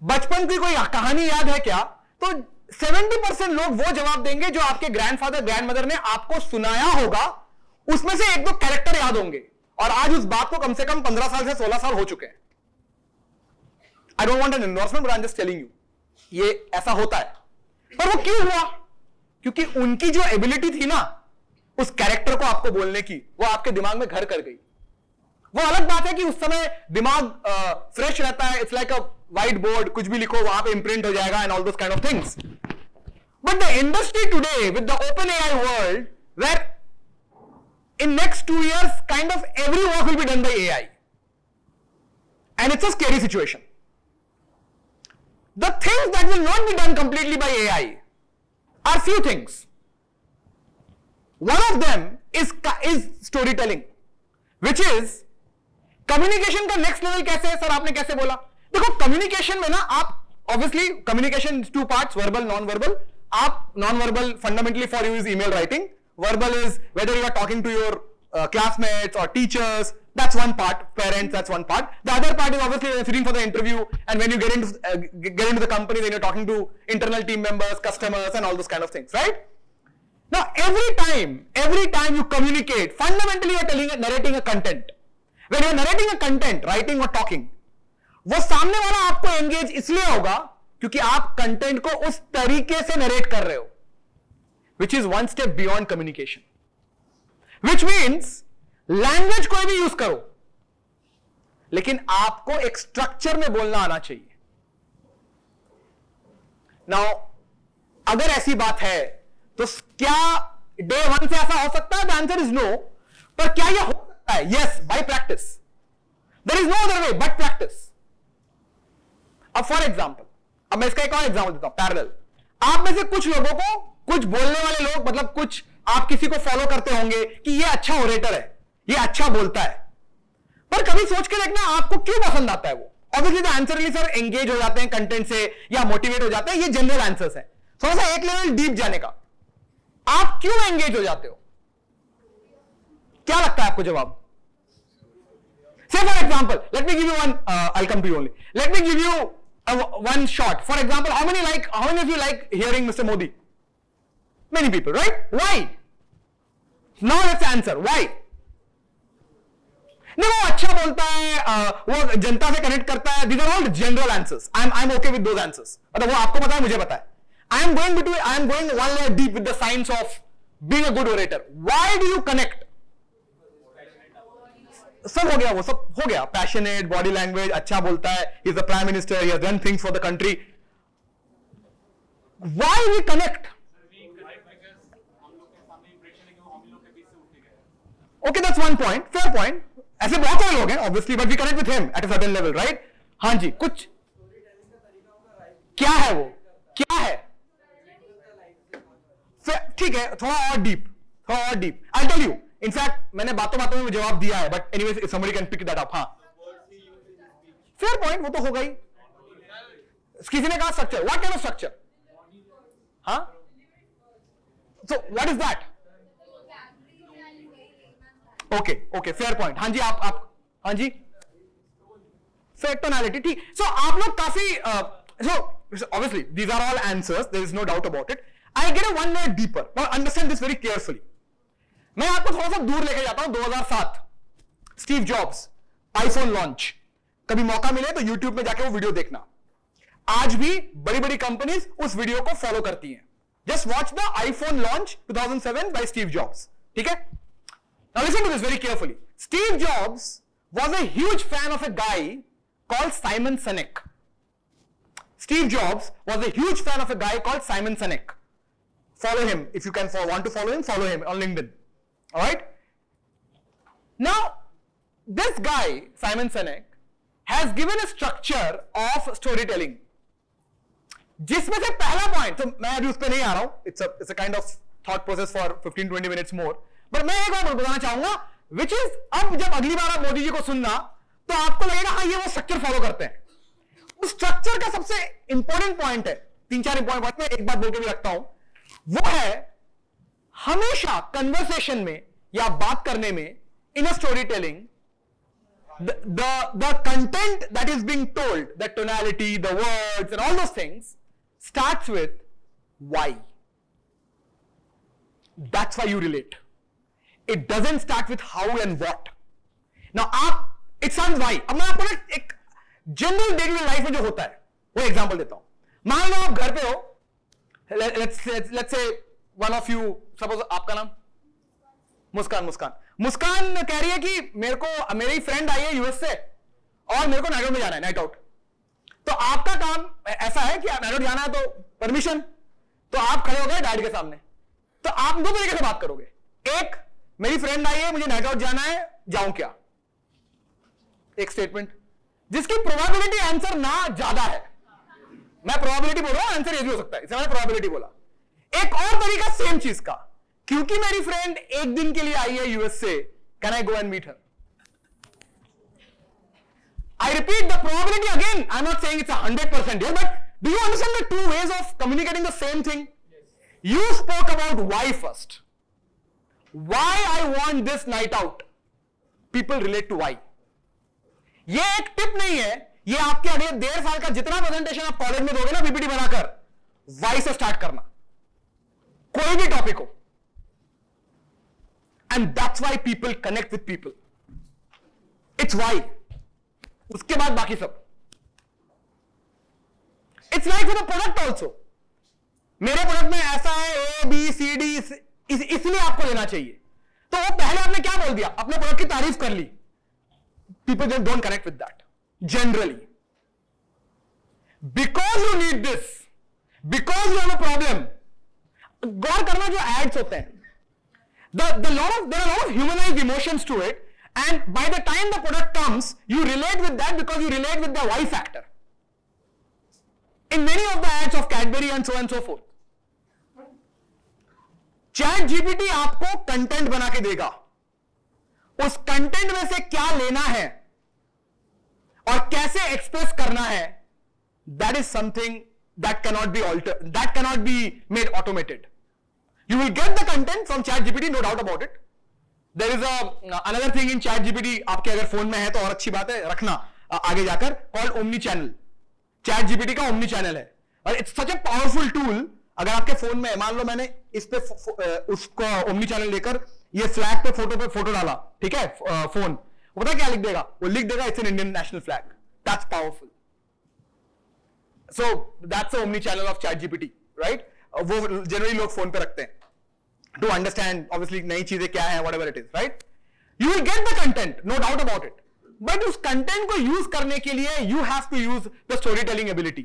बचपन की कोई कहानी याद है क्या, तो 70% लोग वो जवाब देंगे जो आपके ग्रैंडफादर ग्रैंडमदर ने आपको सुनाया होगा. उसमें से एक दो कैरेक्टर याद होंगे, और आज उस बात को कम से कम 15 साल से 16 साल हो चुके हैं. I don't want an endorsement, but I am just telling you, ये ऐसा होता है. पर वो क्यों हुआ? क्योंकि उनकी जो एबिलिटी थी ना उस कैरेक्टर को आपको बोलने की, वो आपके दिमाग में घर कर गई. वो अलग बात है कि उस समय दिमाग फ्रेश रहता है, it's like a white board, कुछ भी लिखो वहां पे इंप्रिंट हो जाएगा and all those kind of things. But the industry today, with the open AI world, where in next 2 years, kind of every work will be done by AI. And it's a scary situation. The things that will not be done completely by AI are few things. One of them is storytelling, which is communication का next level कैसे है सर, आपने कैसे बोला? देखो communication में ना आप obviously communication is two parts, verbal, non-verbal. आप non-verbal fundamentally for you is email writing. Verbal is whether you are talking to your classmates or teachers. That's one part. Parents, that's one part. The other part is obviously sitting for the interview, and when you get into the company, then you're talking to internal team members, customers, and all those kind of things, right? Now, every time you communicate, fundamentally you're narrating a content. When you're narrating a content, writing or talking, वो सामने वाला आपको एंगेज इसलिए होगा क्योंकि आप कंटेंट को उस तरीके से नरेट कर रहे हो, which is one step beyond communication. Which means language कोई भी यूज करो, लेकिन आपको एक स्ट्रक्चर में बोलना आना चाहिए. नाउ अगर ऐसी बात है तो क्या डे 1 से ऐसा हो सकता है? The answer is no. पर क्या यह हो सकता है? Yes, by practice. There is no other way but practice. अब फॉर एग्जाम्पल, अब मैं इसका एक और एग्जाम्पल देता हूं पैरेलल. आप में से कुछ लोगों को, कुछ बोलने वाले लोग, मतलब कुछ आप किसी को फॉलो करते होंगे कि ये अच्छा ओरेटर है, ये अच्छा बोलता है, पर कभी सोच के देखना आपको क्यों पसंद आता है वो. Obviously the answer is sir engage हो जाते हैं कंटेंट से या मोटिवेट हो जाते हैं. ये जनरल आंसर्स हैं. थोड़ा सा एक लेवल डीप जाने का, आप क्यों एंगेज हो जाते हो? क्या लगता है आपको जवाब? Say for example, let me give you one. I'll come to you only. Let me give you one shot. For example, how many of you like hearing Mr. Modi? Many people, right? Why? Now let's answer. Why? नहीं, वो अच्छा बोलता है, वो जनता से कनेक्ट करता है. These are all general answers. I'm okay with those answers. मतलब वो आपको पता है, मुझे पता है. I am going one layer deep with the science of being a good orator. Why do you connect? सब हो गया, वो सब हो गया. पैशनेट, बॉडी लैंग्वेज, अच्छा बोलता है, he is the prime minister, he has done things for the country. Why we connect? Okay, that's one point, fair point. ऐसे बहुत सारे लोग हैं obviously, but we connect with him at a certain level, right? हाँ जी, कुछ क्या है वो, क्या है? ठीक है, थोड़ा और deep. I tell you. In fact मैंने बातों में जवाब दिया है, but anyways if somebody can pick that up. हाँ, फेयर पॉइंट, वो तो हो गई. किसी ने कहा structure. What kind of structure? हाँ, so what is that? Okay, fair point. हाँ जी, आप हाँ जी, फेयर टोनैलिटी. ठीक. सो आप लोग काफी so obviously these are all answers, there is no doubt about it. I get a one layer deeper. Now understand this very carefully. मैं आपको थोड़ा सा दूर लेके जाता हूं. 2007 स्टीव जॉब्स, आईफोन लॉन्च. कभी मौका मिले तो यूट्यूब में जाके वो वीडियो देखना. आज भी बड़ी बड़ी कंपनीज उस वीडियो को फॉलो करती हैं. Just watch the iPhone launch 2007 by Steve Jobs. ठीक है? Now listen to this very carefully. Steve Jobs was a huge fan of a guy called Simon Sinek. Steve Jobs was a huge fan of a guy called Simon Sinek. Follow him if you can want to follow him. Follow him on LinkedIn. All right. Now, this guy Simon Sinek has given a structure of storytelling. जिसमें से पहला पॉइंट, तो मैं अभी उस पर नहीं आ रहा हूं. It's a kind of thought process for 15-20 minutes more. पर मैं एक बार बताना चाहूंगा, which is अब जब अगली बार आप मोदी जी को सुनना तो आपको लगेगा हाँ ये वो स्ट्रक्चर फॉलो करते हैं. उस स्ट्रक्चर का सबसे इंपॉर्टेंट पॉइंट है, 3-4 इंपॉर्टेंट पॉइंट, में एक बात बोल के भी रखता हूं, वो है हमेशा कन्वर्सेशन में या बात करने में, in a story telling, the content that is being told, the tonality, the words and all those things starts with why. That's why you relate. It doesn't start with how and what. Now it sounds why. अब मैं आपको एक general day to day life में जो होता है वो एग्जांपल देता हूं. मान लो आप घर पे हो, let's say one of you, suppose आपका नाम मुस्कान कह रही है कि मेरी फ्रेंड आई है यूएस से और मेरे को नाइट आउट में जाना है, नाइट आउट. तो आपका काम ऐसा है कि नाइट आउट जाना है तो परमिशन. तो आप खड़े हो गए डैड के सामने, तो आप दो तरीके से बात करोगे। एक, मेरी फ्रेंड आई है, मुझे नाइट आउट जाना है, जाऊं क्या? एक स्टेटमेंट जिसकी प्रोबेबिलिटी आंसर ना ज्यादा है। मैं प्रोबेबिलिटी बोल रहा हूं, आंसर ये भी हो सकता है, इसलिए मैंने प्रोबेबिलिटी बोला। एक और तरीका सेम चीज का, क्योंकि मेरी फ्रेंड एक दिन के लिए आई है यूएस से, can I go and meet her? I repeat the probability again. I'm not saying it's 100% here, but do you understand the two ways of communicating the same thing? Yes. You spoke about why first. Why I want this night out. People relate to why. ये एक टिप नहीं है, ये आपके अगले 1.5 साल का जितना प्रेजेंटेशन आप कॉलेज में दोगे ना पीपीटी बनाकर, वाई से स्टार्ट करना, कोई भी टॉपिक हो। And that's why people connect with people. It's why. उसके बाद बाकी सब। It's like with the product also. मेरे प्रोडक्ट में ऐसा है, ए बी सी डी, इसलिए आपको लेना चाहिए। तो वो पहले आपने क्या बोल दिया, अपने प्रोडक्ट की तारीफ कर ली। People don't connect with that generally, because you need this, because you have a problem. गौर करना, जो एड्स होते हैं, there are a lot of humanized emotions to it. And by the time the product comes, you relate with that because you relate with the why factor. In many of the ads of Cadbury and so on and so forth. ChatGPT आपको कंटेंट बना के देगा, उस कंटेंट में से क्या लेना है और कैसे एक्सप्रेस करना है, that is something that cannot be altered, that cannot be made automated. You will get the content from ChatGPT, no doubt about it. There is another thing in ChatGPT, आपके अगर फोन में है तो और अच्छी बात है, रखना आगे जाकर, called Omni Channel. ChatGPT का Omni Channel है, और it's such a powerful tool. अगर आपके फोन में, मान लो मैंने इस पे उसको Omni Channel लेकर ये फ्लैग पे फोटो डाला, ठीक है, फोन, वो पता क्या लिख देगा? वो लिख देगा it's an Indian national flag. That's powerful. So that's the Omni Channel of ChatGPT, right? वो जनरली लोग फोन पे रखते हैं to understand obviously नई चीजें क्या है, whatever it is, right? You will get the content, no doubt about it. But उस content को use करने के लिए you have to use the storytelling ability.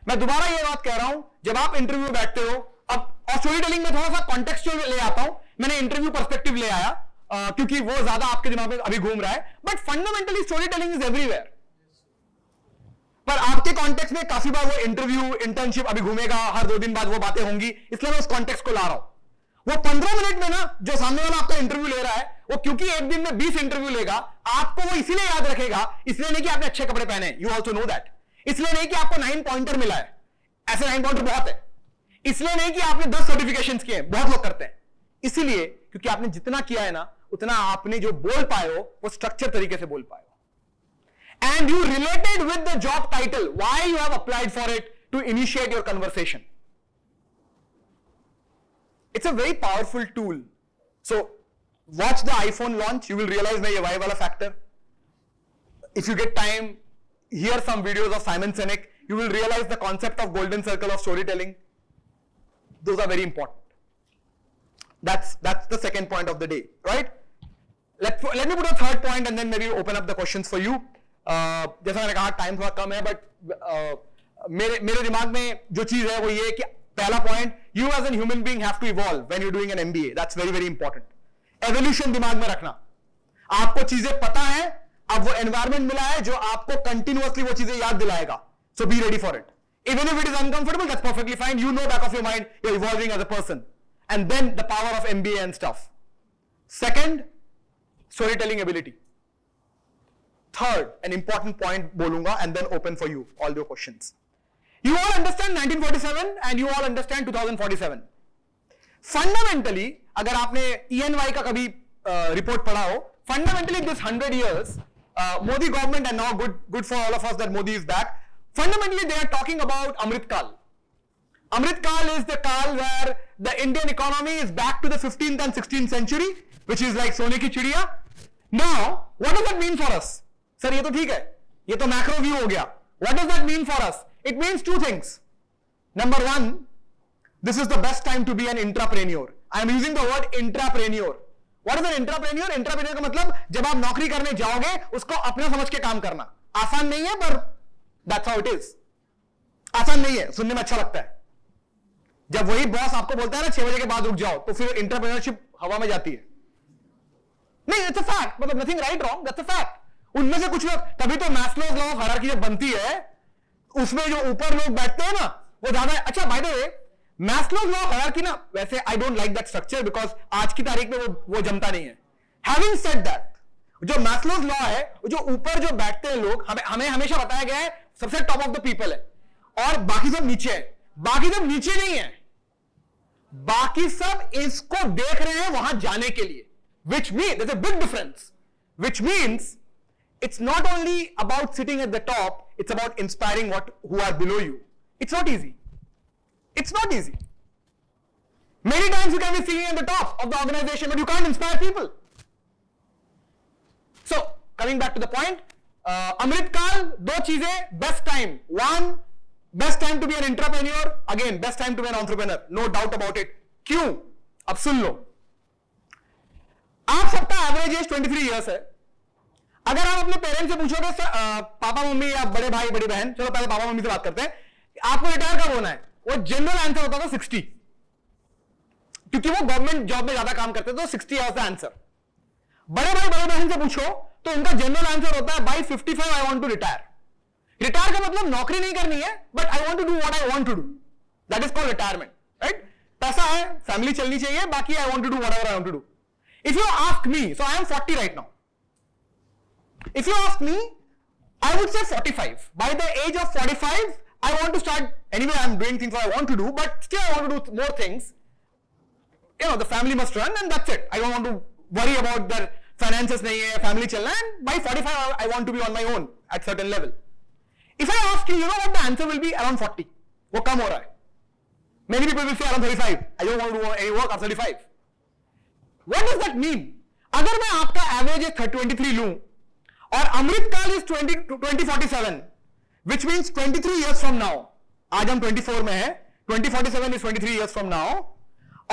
मैं दोबारा ये बात कह रहा हूं, जब आप इंटरव्यू बैठते हो, अब और स्टोरी टेलिंग में थोड़ा सा कॉन्टेक्चुअल ले आता हूं, मैंने इंटरव्यू पर्सपेक्टिव ले आया क्योंकि वो ज्यादा आपके दिमाग में अभी घूम रहा है, but fundamentally story telling is everywhere. पर आपके कॉन्टेक्स्ट में काफी बार वो इंटरव्यू, इंटर्नशिप अभी घूमेगा, हर 2 दिन बाद वो बातें होंगी, इसलिए मैं उस कॉन्टेक्स्ट को ला रहा हूं। वो 15 मिनट में ना, जो सामने वाला आपका इंटरव्यू ले रहा है, वो क्योंकि एक दिन में 20 इंटरव्यू लेगा, आपको वो इसीलिए याद रखेगा, इसलिए नहीं कि आपने अच्छे कपड़े पहने, यू ऑल्सो नो दैट, इसलिए नहीं कि आपको 9 पॉइंटर मिला है, ऐसे 9 पॉइंटर बहुत है, इसलिए नहीं कि आपने 10 सर्टिफिकेशंस किए, बहुत लोग करते हैं, इसीलिए क्योंकि आपने जितना किया है ना, उतना आपने जो बोल पाए हो वो स्ट्रक्चर तरीके से बोल पाए हो, and you related with the job title, why you have applied for it, to initiate your conversation. It's a very powerful tool. So watch the iPhone launch, you will realize मैं ये why वाला factor. If you get time, hear some videos of Simon Sinek, you will realize the concept of golden circle of storytelling. Those are very important. That's the second point of the day, right? Let me put a third point and then maybe open up the questions for you. जैसा मैंने कहा टाइम थोड़ा कम है, but मेरे दिमाग में जो चीज है वो ये कि पहला point, you as a human being have to evolve when you're doing an MBA. That's very very important. Evolution दिमाग में रखना, आपको चीजें पता है, अब वो एनवायरमेंट मिला है जो आपको कंटिन्यूअसली वो चीजें याद दिलाएगा, so be ready for it. Even if it is uncomfortable, that's perfectly fine. You know back of your mind you're evolving as a person, and then the power of MBA and stuff. Second, storytelling ability. Third, an important point बोलूंगा and then open for you all your questions. You all understand 1947 and you all understand 2047. Fundamentally, अगर आपने ENY का कभी रिपोर्ट पढ़ा हो, fundamentally this 100 years, Modi government, and now good for all of us that Modi is back. Fundamentally, they are talking about Amrit Kal. Amrit Kal is the Kal where the Indian economy is back to the 15th and 16th century, which is like सोने की चिड़िया. Now, what does that mean for us? Sir, ये तो ठीक है, ये तो macro view हो गया. What does that mean for us? It means 2 things. Number 1, this is the best time to be an intrapreneur. I am using the word intrapreneur. What is an intrapreneur? Intrapreneur का मतलब जब आप नौकरी करने जाओगे उसको अपना समझ के काम करना। आसान नहीं है, पर that's how it is. आसान नहीं है, सुनने में अच्छा लगता है। जब वही बॉस आपको बोलता है ना 6 बजे के बाद रुक जाओ, तो फिर एंटरप्रेन्योरशिप हवा में जाती है। नहीं, इट्स अ फैक्ट, मतलब nothing right wrong, that's a fact. उनमें से कुछ लोग, तभी तो मैस्लोज लॉ ऑफ हायरार्की जब बनती है, उसमें जो ऊपर लोग बैठते हैं ना वो ज्यादा। अच्छा, by the way, Maslow's law of hierarchy ना, वैसे I don't like that structure because आज की तारीख में वो जमता नहीं है। हैविंग सेड दैट, जो मैस्लोज लॉ है, जो ऊपर जो बैठते हैं लोग, हमें हमेशा बताया गया है सबसे टॉप ऑफ द पीपल है और बाकी सब नीचे है। बाकी सब नीचे नहीं है, बाकी सब इसको देख रहे हैं वहां जाने के लिए, which means there's a big difference, which means it's not only about sitting at the top, it's about inspiring who are below you. It's not easy. It's not easy. Many times you can be sitting at the top of the organization, but you can't inspire people. So, coming back to the point, अमृत काल, दो चीजें, best time. One, best time to be an entrepreneur. Again, best time to be an entrepreneur. No doubt about it. क्यों? अब सुन लो। आप सबका एवरेज एज 23 इयर्स है। अगर आप अपने पेरेंट्स से पूछोगे पापा मम्मी या बड़े भाई बड़ी बहन, चलो पहले पापा मम्मी से बात करते हैं, आपको रिटायर कब होना है, वो जनरल आंसर होता था 60, क्योंकि वो गवर्नमेंट जॉब में ज्यादा काम करते थे, तो 60 इयर्स का आंसर। बड़े भाई बड़े बहन से पूछो तो उनका जनरल आंसर होता है by 55 I want to retire. Retire का मतलब नौकरी नहीं करनी है, but I want to do what I want to do, that is called retirement, right. पैसा है, फैमिली चलनी चाहिए, बाकी I want to do whatever I want to do. If you ask me, so I am 40 right now. If you ask me, I would say 45. By the age of 45, I want to start, anyway I am doing things I want to do, but still I want to do more things. You know, the family must run and that's it. I don't want to worry about their finances nahi hai, family chalna, and by 45 I want to be on my own at certain level. If I ask you, you know what the answer will be? Around 40. वो कम हो रहा है. Many people will say around 35. I don't want to do any work after 35. What does that mean? अगर मैं आपका एवरेज 23 लूं और अमृत काल is 2047, which means 23 years from now, आज हम 24 में है, 2047 is 23 years from now,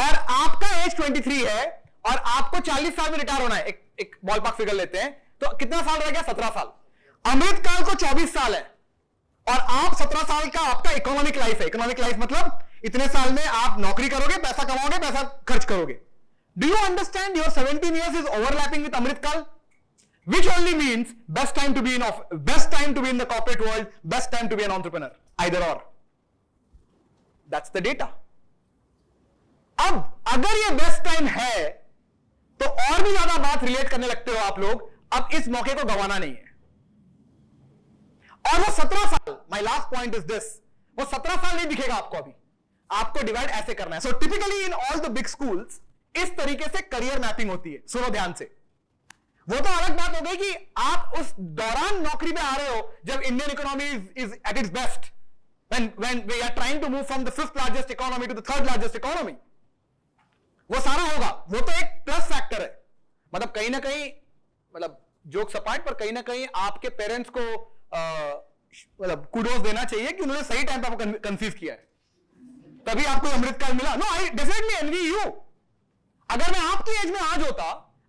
और आपका एज 23 है और आपको 40 साल में रिटायर होना है, एक बॉल पार्क फिगर लेते हैं, तो कितना साल रह गया? 17 साल। अमृत काल को 24 साल है और आप 17 साल का आपका इकोनॉमिक लाइफ है। इकोनॉमिक लाइफ मतलब इतने साल में आप नौकरी करोगे, पैसा कमाओगे, पैसा खर्च करोगे। Do you understand your 17 years is overlapping with Amrit Kal? Which only means best time to be in the corporate world, best time to be an entrepreneur. Either or. That's the data. अब अगर ये बेस्ट टाइम है तो और भी ज्यादा बात रिलेट करने लगते हो आप लोग, अब इस मौके को गंवाना नहीं है। और वो 17 साल, my last point is this, वो 17 साल नहीं दिखेगा आपको अभी, आपको डिवाइड ऐसे करना है। So typically in all the big schools इस तरीके से करियर मैपिंग होती है। सुनो ध्यान से, वो तो अलग बात हो गई कि आप उस दौरान नौकरी में आ रहे हो जब Indian economy is at its best, when we are trying to move from the 5th largest economy to the 3rd largest economy, वो सारा होगा। वो तो एक प्लस फैक्टर है, मतलब कहीं ना कहीं, मतलब जोक सपाट, पर कहीं ना कहीं आपके पेरेंट्स को मतलब कुडोस देना चाहिए कि उन्होंने सही टाइम पे आपको कंसीव किया है, तभी आपको अमृत काल मिला। No, I definitely envy you. अगर मैं आपकी एज में आज होता,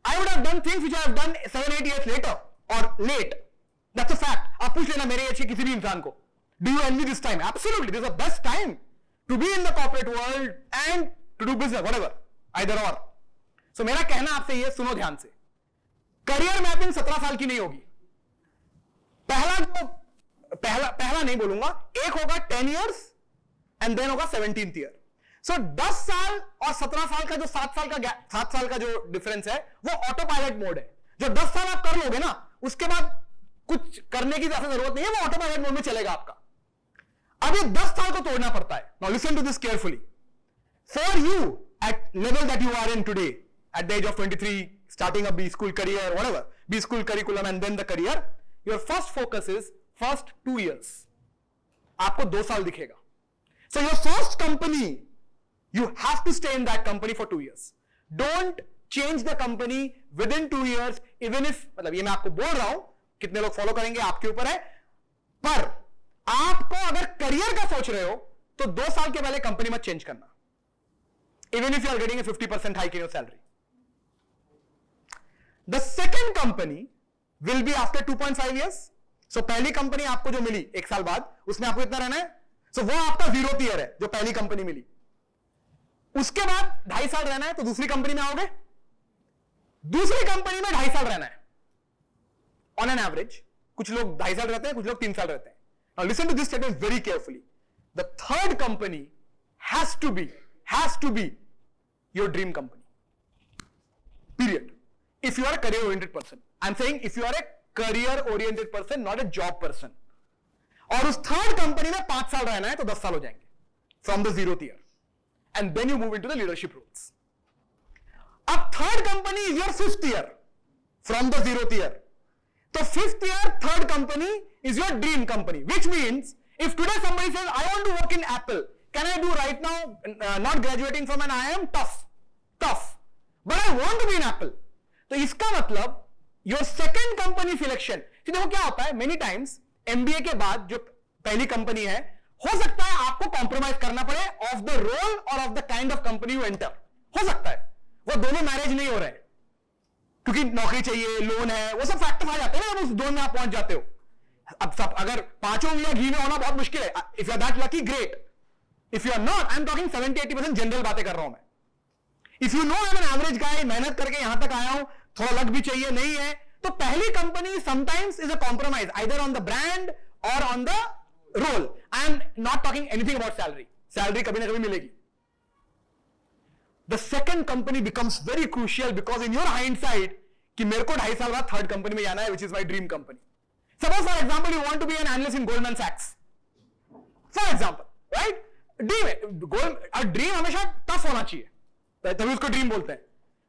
I would have done things which I have done 7-8 years later और लेट। That's a fact. आप पूछ लेना मेरे एज के किसी भी इंसान को, do you envy this time? Absolutely, this is the best time to be in the corporate world and to do business, whatever, either or. So मेरा कहना आपसे ये, सुनो ध्यान से, करियर मैपिंग 17 साल की नहीं होगी। पहला नहीं बोलूंगा, एक होगा 10 years एंड देन होगा 17th year। सो 10 साल और 17 साल का जो 7 साल का जो डिफरेंस है, वो ऑटो पायलट मोड है। जो 10 साल आप कर लोगे ना, उसके बाद कुछ करने की ज्यादा जरूरत नहीं है, वो ऑटो पायलट मोड में चलेगा आपका। अब ये 10 साल को तोड़ना पड़ता है। Now listen to this carefully. For you at level that you are in today, at the age of 23, starting a B school career, whatever, B school curriculum and then the career, your first focus is first 2 years। आपको 2 साल दिखेगा। So your first company, you have to stay in that company for 2 years. Don't change the company within 2 years, even if, मतलब ये मैं आपको बोल रहा हूं, कितने लोग फॉलो करेंगे आपके ऊपर है, पर आपको अगर करियर का सोच रहे हो तो 2 साल के पहले कंपनी मत चेंज करना, even if you are getting a 50% hike in your salary. The second company will be after 2.5 years. So पहली कंपनी आपको जो मिली 1 साल बाद, उसमें आपको इतना रहना है। So वो आपका 0th year है जो पहली कंपनी मिली। उसके बाद 2.5 साल रहना है तो दूसरी कंपनी में आओगे, दूसरी कंपनी में 2.5 साल रहना है ऑन एन एवरेज। कुछ लोग 2.5 साल रहते हैं, कुछ लोग 3 साल रहते हैं। Now listen to this statement very carefully. The third company has to be your dream company. Period. If you are a career oriented person, I'm saying if you are a career oriented person, not a job person. और उस थर्ड कंपनी में 5 साल रहना है तो 10 साल हो जाएंगे from the 0th year, and then you move into the leadership roles. अब third company is your 5th year from the 0th year, तो 5th year third company is your dream company, which means if today somebody says I want to work in Apple, can I do right now, not graduating from an IIM? Tough, but I want to be in Apple. तो इसका मतलब योर सेकेंड कंपनी सिलेक्शन, देखो क्या होता है मेनी टाइम्स एमबीए के बाद जो पहली कंपनी है, हो सकता है आपको कॉम्प्रोमाइज करना पड़े ऑफ द रोल और of the kind of company you enter. हो सकता है वो दोनों मैनेज नहीं हो रहे हैं क्योंकि नौकरी चाहिए, लोन है, वो सब फैक्टर आ जाते हैं ना, उस जोन में आप पहुंच जाते हो। अब सब अगर 5 उंगलियां घी में होना बहुत मुश्किल है। If you are that lucky great, if you are not, I am talking 70-80% general बातें कर रहा हूं मैं। If you know I am an average guy, मेहनत करके यहां तक आया हूं, थोड़ा लक भी चाहिए, नहीं है तो पहली company sometimes is a compromise either on the brand और on the role. I am not talking anything about salary, salary कभी ना कभी मिलेगी। The second company becomes very crucial because in your hindsight कि मेरे को 2.5 साल बाद थर्ड कंपनी में जाना है, which is my dream company. Suppose for example you want to be an analyst in Goldman सैक्स फॉर एग्जाम्पल, राइट? ड्रीम हमेशा टफ होना चाहिए, तभी उसको ड्रीम बोलते हैं।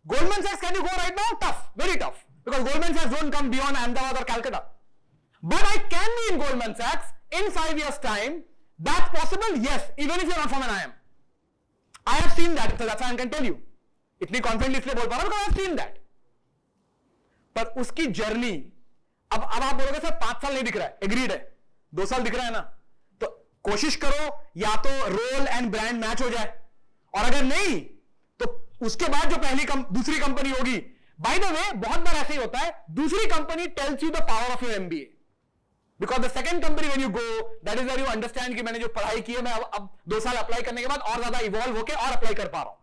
Goldman Sachs, can you go right now? Tough, very tough, because Goldman Sachs don't come beyond Ahmedabad or Calcutta. But I can be in Goldman Sachs in 5 years' time. That's possible, yes, even if you're not from an IIM. I have seen that, so that's why I can tell you. इतनी confidently इसलिए बोल पा रहा हूं because I have seen that. पर उसकी जर्नी, अब आप बोलोगे सर 5 साल नहीं दिख रहा है, एग्रीड है, 2 साल दिख रहा है ना, तो कोशिश करो या तो रोल एंड ब्रांड मैच हो जाए, और अगर नहीं तो उसके बाद जो दूसरी कंपनी होगी। बाय द वे बहुत बार ऐसे ही होता है, दूसरी company tells you the power of your MBA, because the second company when you go, that is where you understand कि मैंने जो पढ़ाई की है मैं अब 2 साल अप्लाई करने के बाद और ज्यादा इवॉल्व होकर और अप्लाई कर पा रहा हूं।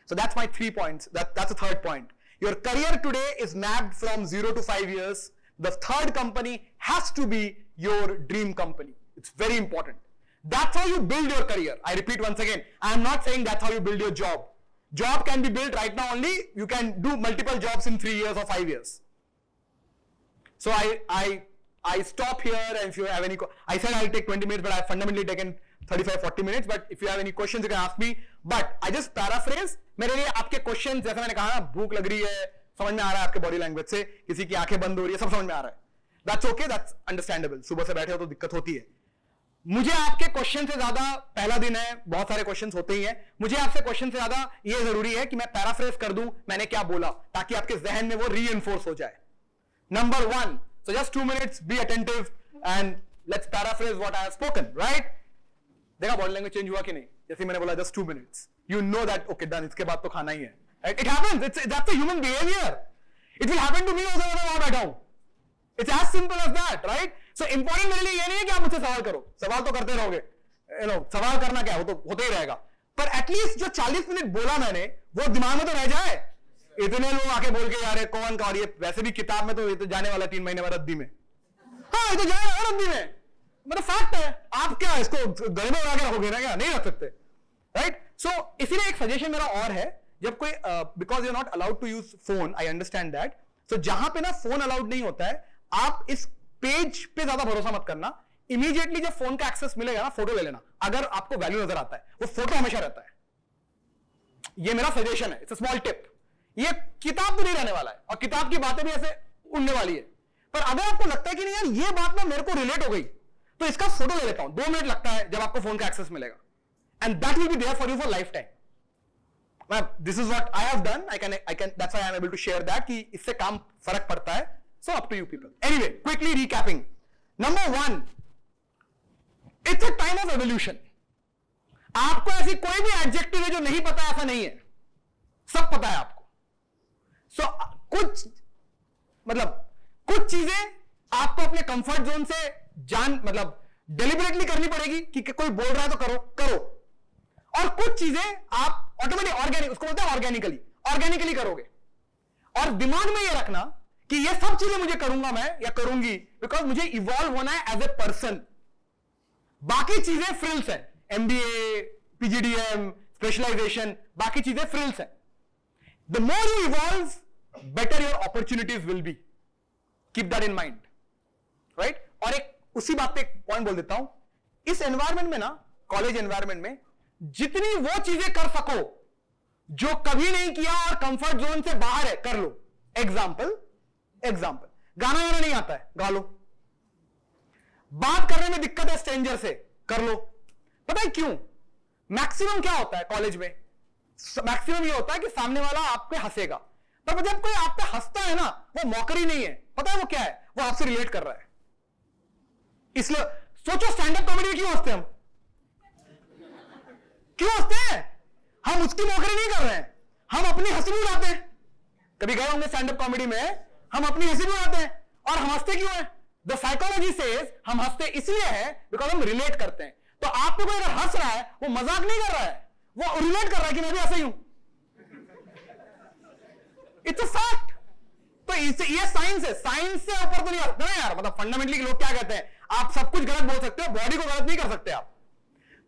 So that's my 3 points, that's the third point. Your career today is mapped from 0 to 5 years. The third company has to be your dream company. It's very important. That's how you build your career. I repeat once again, I am not saying that's how you build your job. Job can be built right now only. You can do multiple jobs in 3 years or 5 years. So I stop here, and if you have any, I said I'll take 20 minutes, but I've fundamentally taken 35-40 minutes. But if you have any questions, you can ask me. But I just paraphrase. मेरे लिए आपके questions, जैसा मैंने कहा ना, भूख लग रही है, समझ में आ रहा है आपके बॉडी लैंग्वेज से, किसी की आंखें बंद हो रही है, सब समझ में आ रहा है। That's okay, that's understandable. सुबह से बैठे हो तो दिक्कत होती है। मुझे आपके क्वेश्चन से ज्यादा, पहला दिन है, बहुत सारे क्वेश्चंस होते ही हैं, मुझे आपसे क्वेश्चन से ज्यादा ये जरूरी है कि मैं पैराफ्रेज कर दूं मैंने क्या बोला, ताकि आपके जहन में वो रीइंफोर्स हो जाए। Number 1, so just 2 minutes, be attentive and let's paraphrase what I have spoken, right? देखा बॉडी लैंग्वेज चेंज हुआ कि नहीं? जैसे मैंने बोला just 2 minutes, you know that okay done, इसके बाद तो खाना ही है, right? It happens, that's a human behavior. It will happen to me also when मैं वहां बैठा हूं. It's as simple as that, right? So important मेरे लिए ये नहीं है कि आप मुझसे सवाल करो, सवाल तो करते रहोगे, सवाल करना क्या, वो तो होते ही रहेगा, पर एटलीस्ट जो 40 मिनट बोला मैंने वो दिमाग में तो रह जाए। इतने लोग आके बोल के यार कौन का, और ये वैसे भी किताब में तो ये तो जाने वाला 3 महीने बाद रद्दी में, हाँ ये तो जाएगा रद्दी में, मतलब फैक्ट है। आप क्या इसको गले में उड़ा के रखोगे ना, क्या नहीं रख सकते, राइट? सो इसीलिए एक सजेशन मेरा और है, जब कोई because you are not allowed to use phone, I understand that, so जहां पे ना फोन अलाउड नहीं होता है, आप इस पेज पे ज्यादा भरोसा मत करना। इमीडिएटली जब फोन का एक्सेस मिलेगा ना, फोटो ले लेना, अगर आपको वैल्यू नजर आता है, वो फोटो हमेशा रहता है। ये मेरा सजेशन है, इट्स अ स्मॉल टिप। ये किताब तो नहीं रहने वाला है, और किताब की बातें भी ऐसे उड़ने वाली है, पर अगर आपको लगता है कि नहीं यार ये बात ना मेरे को रिलेट हो गई, तो इसका फोटो ले लेता हूं। 2 मिनट लगता है जब आपको फोन का एक्सेस मिलेगा, and that will be there for you for lifetime. This is what I have done, I can that's why I am able to share that, कि इससे काम फर्क पड़ता है। So up to you people. Anyway, quickly recapping. Number 1, it's a time of evolution. आपको ऐसी कोई भी एडजेक्टिव है जो नहीं पता, ऐसा नहीं है, सब पता है आपको। So कुछ चीजें आपको अपने कंफर्ट जोन से डेलिबरेटली करनी पड़ेगी कि कोई बोल रहा है तो करो, और कुछ चीजें आप ऑटोमेटिक ऑर्गेनिक, उसको बोलते हैं ऑर्गेनिकली करोगे। और दिमाग में ये रखना कि ये सब चीजें मुझे करूंगा मैं या करूंगी बिकॉज मुझे इवॉल्व होना है एज ए पर्सन। बाकी चीजें फ्रिल्स हैं, MBA, PGDM, स्पेशलाइजेशन, बाकी चीजें फ्रिल्स हैं। The more you evolve, better your opportunities will be. Keep that in mind, right. और एक उसी बात पे एक पॉइंट बोल देता हूं, इस एनवायरमेंट में ना, कॉलेज एनवायरमेंट में जितनी वो चीजें कर सको जो कभी नहीं किया और कंफर्ट जोन से बाहर है, कर लो। एग्जाम्पल, गाना नहीं आता है, गा लो। बात करने में दिक्कत है स्ट्रेंजर से, कर लो। पता है क्यों? मैक्सिमम क्या होता है कॉलेज में? मैक्सिमम ये होता है कि सामने वाला आप पे हंसेगा, पर जब कोई आप पे हंसता है ना, वो मौकरी नहीं है। पता है वो क्या है? वो आपसे रिलेट कर रहा है। इसलिए सोचो, स्टैंड अप कॉमेडी में क्यों हंसते हैं हम? क्यों हंसते हैं? हम उसकी मौकरी नहीं कर रहे हैं, हम अपनी हंसी भी उड़ाते हैं। कभी गए होंगे स्टैंड अप कॉमेडी में, हम अपनी हंसी भी उड़ाते हैं। और हम हंसते क्यों हैं? द साइकोलॉजी सेज हम हंसते इसलिए है बिकॉज हम रिलेट करते हैं। तो आप पे कोई अगर हंस रहा है, वो मजाक नहीं कर रहा है, वो रिलेट कर रहा है कि मैं भी ऐसा ही हूं। It's a fact. तो ये साइंस है, साइंस से ऊपर तो नहीं आता ना यार। मतलब फंडामेंटली लोग क्या कहते हैं, आप सब कुछ गलत बोल सकते हो, बॉडी को गलत नहीं कर सकते आप।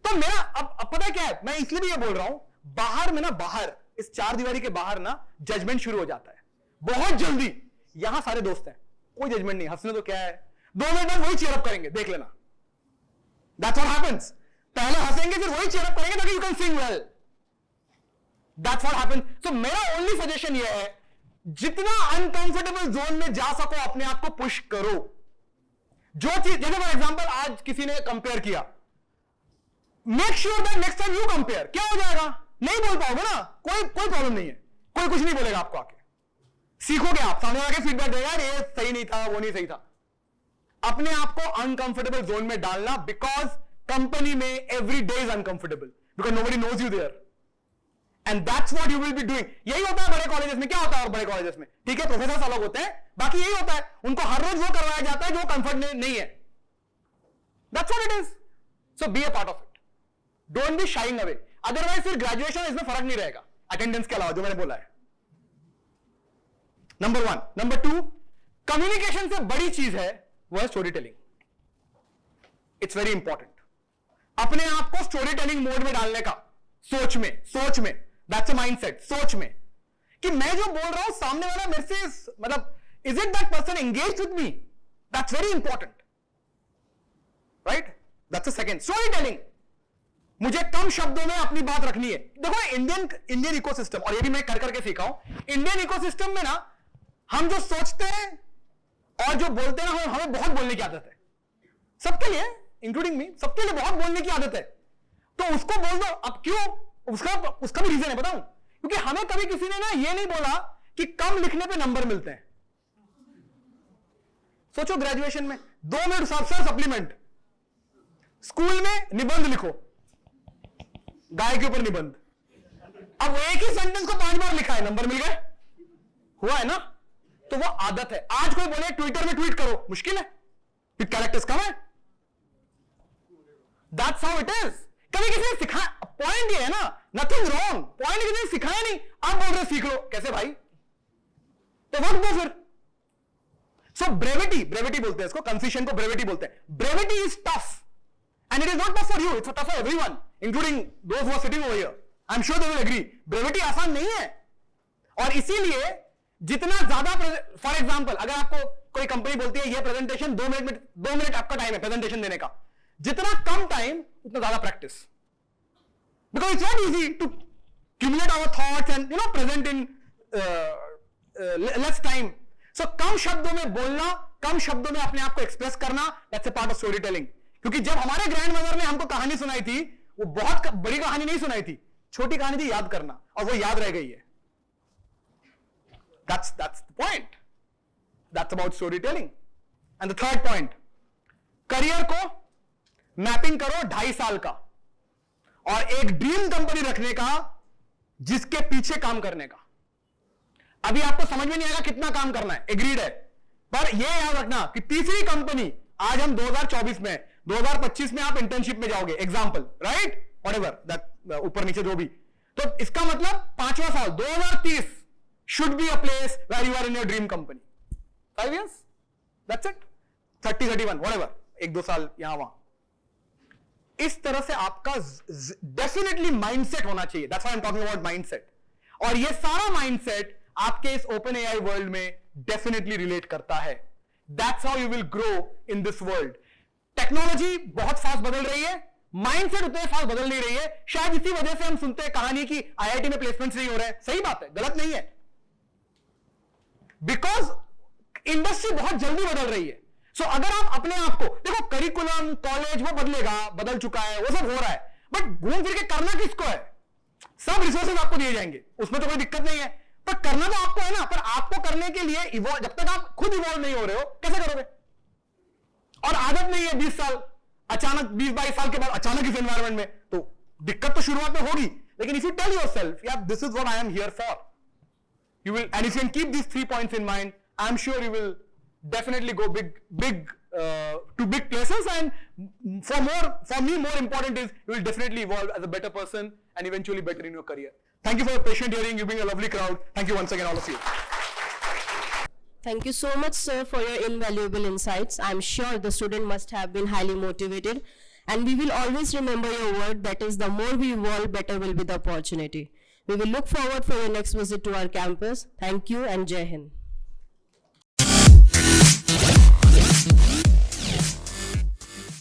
तो मेरा अब पता है क्या है, मैं इसलिए भी ये बोल रहा हूं, बाहर में ना, बाहर इस चार दीवारी के बाहर ना जजमेंट शुरू हो जाता है बहुत जल्दी। यहां सारे दोस्त हैं, कोई जजमेंट नहीं, हंसने तो क्या है, 2 मिनट में वही चीयर अप करेंगे, देख लेना। That's what happens. पहले हंसेंगे फिर वही चीयर अप करेंगे ताकि you can sing well. That's what happens. So मेरा ओनली सजेशन ये है, जितना अनकंफर्टेबल जोन में जा सको अपने आप को पुश करो। जो चीज, जैसे फॉर एग्जांपल आज किसी ने कंपेयर किया, make sure that next time you compare. क्या हो जाएगा? नहीं बोल पाओगे ना, कोई प्रॉब्लम नहीं है, कोई कुछ नहीं बोलेगा आपको आके। सीखोगे आप, सामने वाले फीडबैक देगा, यार ये सही नहीं था, वो नहीं सही था। अपने आप को अनकंफर्टेबल जोन में डालना, बिकॉज कंपनी में every day is uncomfortable, because nobody knows you there, and that's what you will be doing. यही होता है बड़े कॉलेजेस में। क्या होता है और बड़े कॉलेजेस में? ठीक है, प्रोफेसर अलग होते हैं, बाकी यही होता है, उनको हर रोज वो करवाया जाता है जो कंफर्ट नहीं है। That's what it is. So be a part of it, don't be sharing away. Otherwise फिर ग्रेजुएशन इसमें फर्क नहीं रहेगा अटेंडेंस के अलावा, जो मैंने बोला है। नंबर 1। नंबर 2, कम्युनिकेशन से बड़ी चीज है वो है story telling. It's very important. अपने आप को स्टोरी टेलिंग मोड में डालने का, सोच में दैट्स अ माइंडसेट। सोच में कि मैं जो बोल रहा हूं सामने वाला मेरे से, मतलब is it that person engaged with me? That's very important, right? That's a second. Story telling, मुझे कम शब्दों में अपनी बात रखनी है। देखो इंडियन इकोसिस्टम, और ये भी मैं कर करके सीखा हूं, इंडियन इकोसिस्टम में ना हम जो सोचते हैं और जो बोलते हैं ना, हमें बहुत बोलने की आदत है। सबके लिए, इंक्लूडिंग मी, सबके लिए बहुत बोलने की आदत है। तो उसको बोल दो। अब क्यों? उसका भी रीजन है, बताऊं? क्योंकि हमें कभी किसी ने ना ये नहीं बोला कि कम लिखने पे नंबर मिलते हैं। सोचो ग्रेजुएशन में 2 मिनट सप्लीमेंट, स्कूल में निबंध लिखो, गाय के ऊपर निबंध। अब एक ही सेंटेंस को 5 बार लिखा है, नंबर मिल गए? हुआ है ना? तो वो आदत है। आज कोई बोले ट्विटर में ट्वीट करो, मुश्किल है, कैरेक्टर्स कम है। That's how it is. कभी किसी ने सिखाया, पॉइंट ये है ना, नथिंग रॉन्ग, पॉइंट किसी ने सिखाया नहीं, आप बोल रहे सीख लो, कैसे भाई? तो वक्त दो फिर। सो ब्रेविटी बोलते हैं इसको, कंसिशन को ब्रेविटी बोलते हैं। Brevity is tough, and it is not tough for you, it's tough for everyone, including those who are sitting over here. I am sure they will agree, brevity आसान नहीं है। और इसीलिए जितना ज्यादा, फॉर एग्जाम्पल अगर आपको कोई कंपनी बोलती है ये प्रेजेंटेशन 2 मिनट आपका टाइम है प्रेजेंटेशन देने का, जितना कम टाइम उतना ज्यादा practice, because it's not easy to cumulate our thoughts and present in less time. So कम शब्दों में बोलना, कम शब्दों में अपने आप को एक्सप्रेस करना, that's a part of story telling. क्योंकि जब हमारे ग्रैंड मदर ने हमको कहानी सुनाई थी, वो बहुत बड़ी कहानी नहीं सुनाई थी, छोटी कहानी थी याद करना, और वो याद रह गई है। That's the point. That's about storytelling. And the third point, career को मैपिंग करो 2.5 साल का, और एक ड्रीम कंपनी रखने का जिसके पीछे काम करने का। अभी आपको समझ में नहीं आएगा कितना काम करना है, एग्रीड है, पर यह याद रखना कि तीसरी कंपनी, आज हम 2024 में, 2025 में आप इंटर्नशिप में जाओगे, एग्जाम्पल, राइट? व्हाटएवर दैट, ऊपर नीचे जो भी. तो इसका मतलब 5वां साल 2030 should be a place where you are in your dream company. 5 years, that's it. 30, 31, whatever, 1-2 साल यहां वहां. इस तरह से आपका डेफिनेटली माइंडसेट होना चाहिए. That's why I'm talking about mindset. और ये सारा माइंडसेट आपके इस ओपन एआई वर्ल्ड में डेफिनेटली रिलेट करता है. That's how you will grow in this world. Technology बहुत फास्ट बदल रही है, माइंडसेट उतने फास्ट बदल नहीं रही है. शायद इसी वजह से हम सुनते हैं कहानी की आईआईटी में प्लेसमेंट्स नहीं हो रहे हैं. सही बात है, गलत नहीं है, बिकॉज इंडस्ट्री बहुत जल्दी बदल रही है. सो अगर आप अपने आप को देखो, करिकुलम कॉलेज वो बदलेगा, बदल चुका है, वो सब हो रहा है, बट घूम फिर के करना किसको है? सब रिसोर्सेज आपको दिए जाएंगे, उसमें तो कोई दिक्कत नहीं है, पर करना तो आपको है ना. पर आपको करने के लिए जब तक आप खुद इवॉल्व नहीं हो रहे हो, कैसे करोगे? और आदत नहीं है 20 साल, अचानक 20-22 साल के बाद अचानक इस एनवायरमेंट में, तो दिक्कत तो शुरुआत में होगी. लेकिन इफ यू टेल योरसेल्फ, यार this is what I am here for, you will, and if you can keep these 3 points in mind, I'm sure you will definitely go to big places. And for me more important is you will definitely evolve as a better person and eventually better in your career. Thank you for your patient hearing. You've been a lovely crowd. Thank you once again, all of you. Thank you so much, sir, for your invaluable insights. I'm sure the student must have been highly motivated, and we will always remember your word, that is, the more we evolve, better will be the opportunity. We will look forward for your next visit to our campus. Thank you and Jai Hind.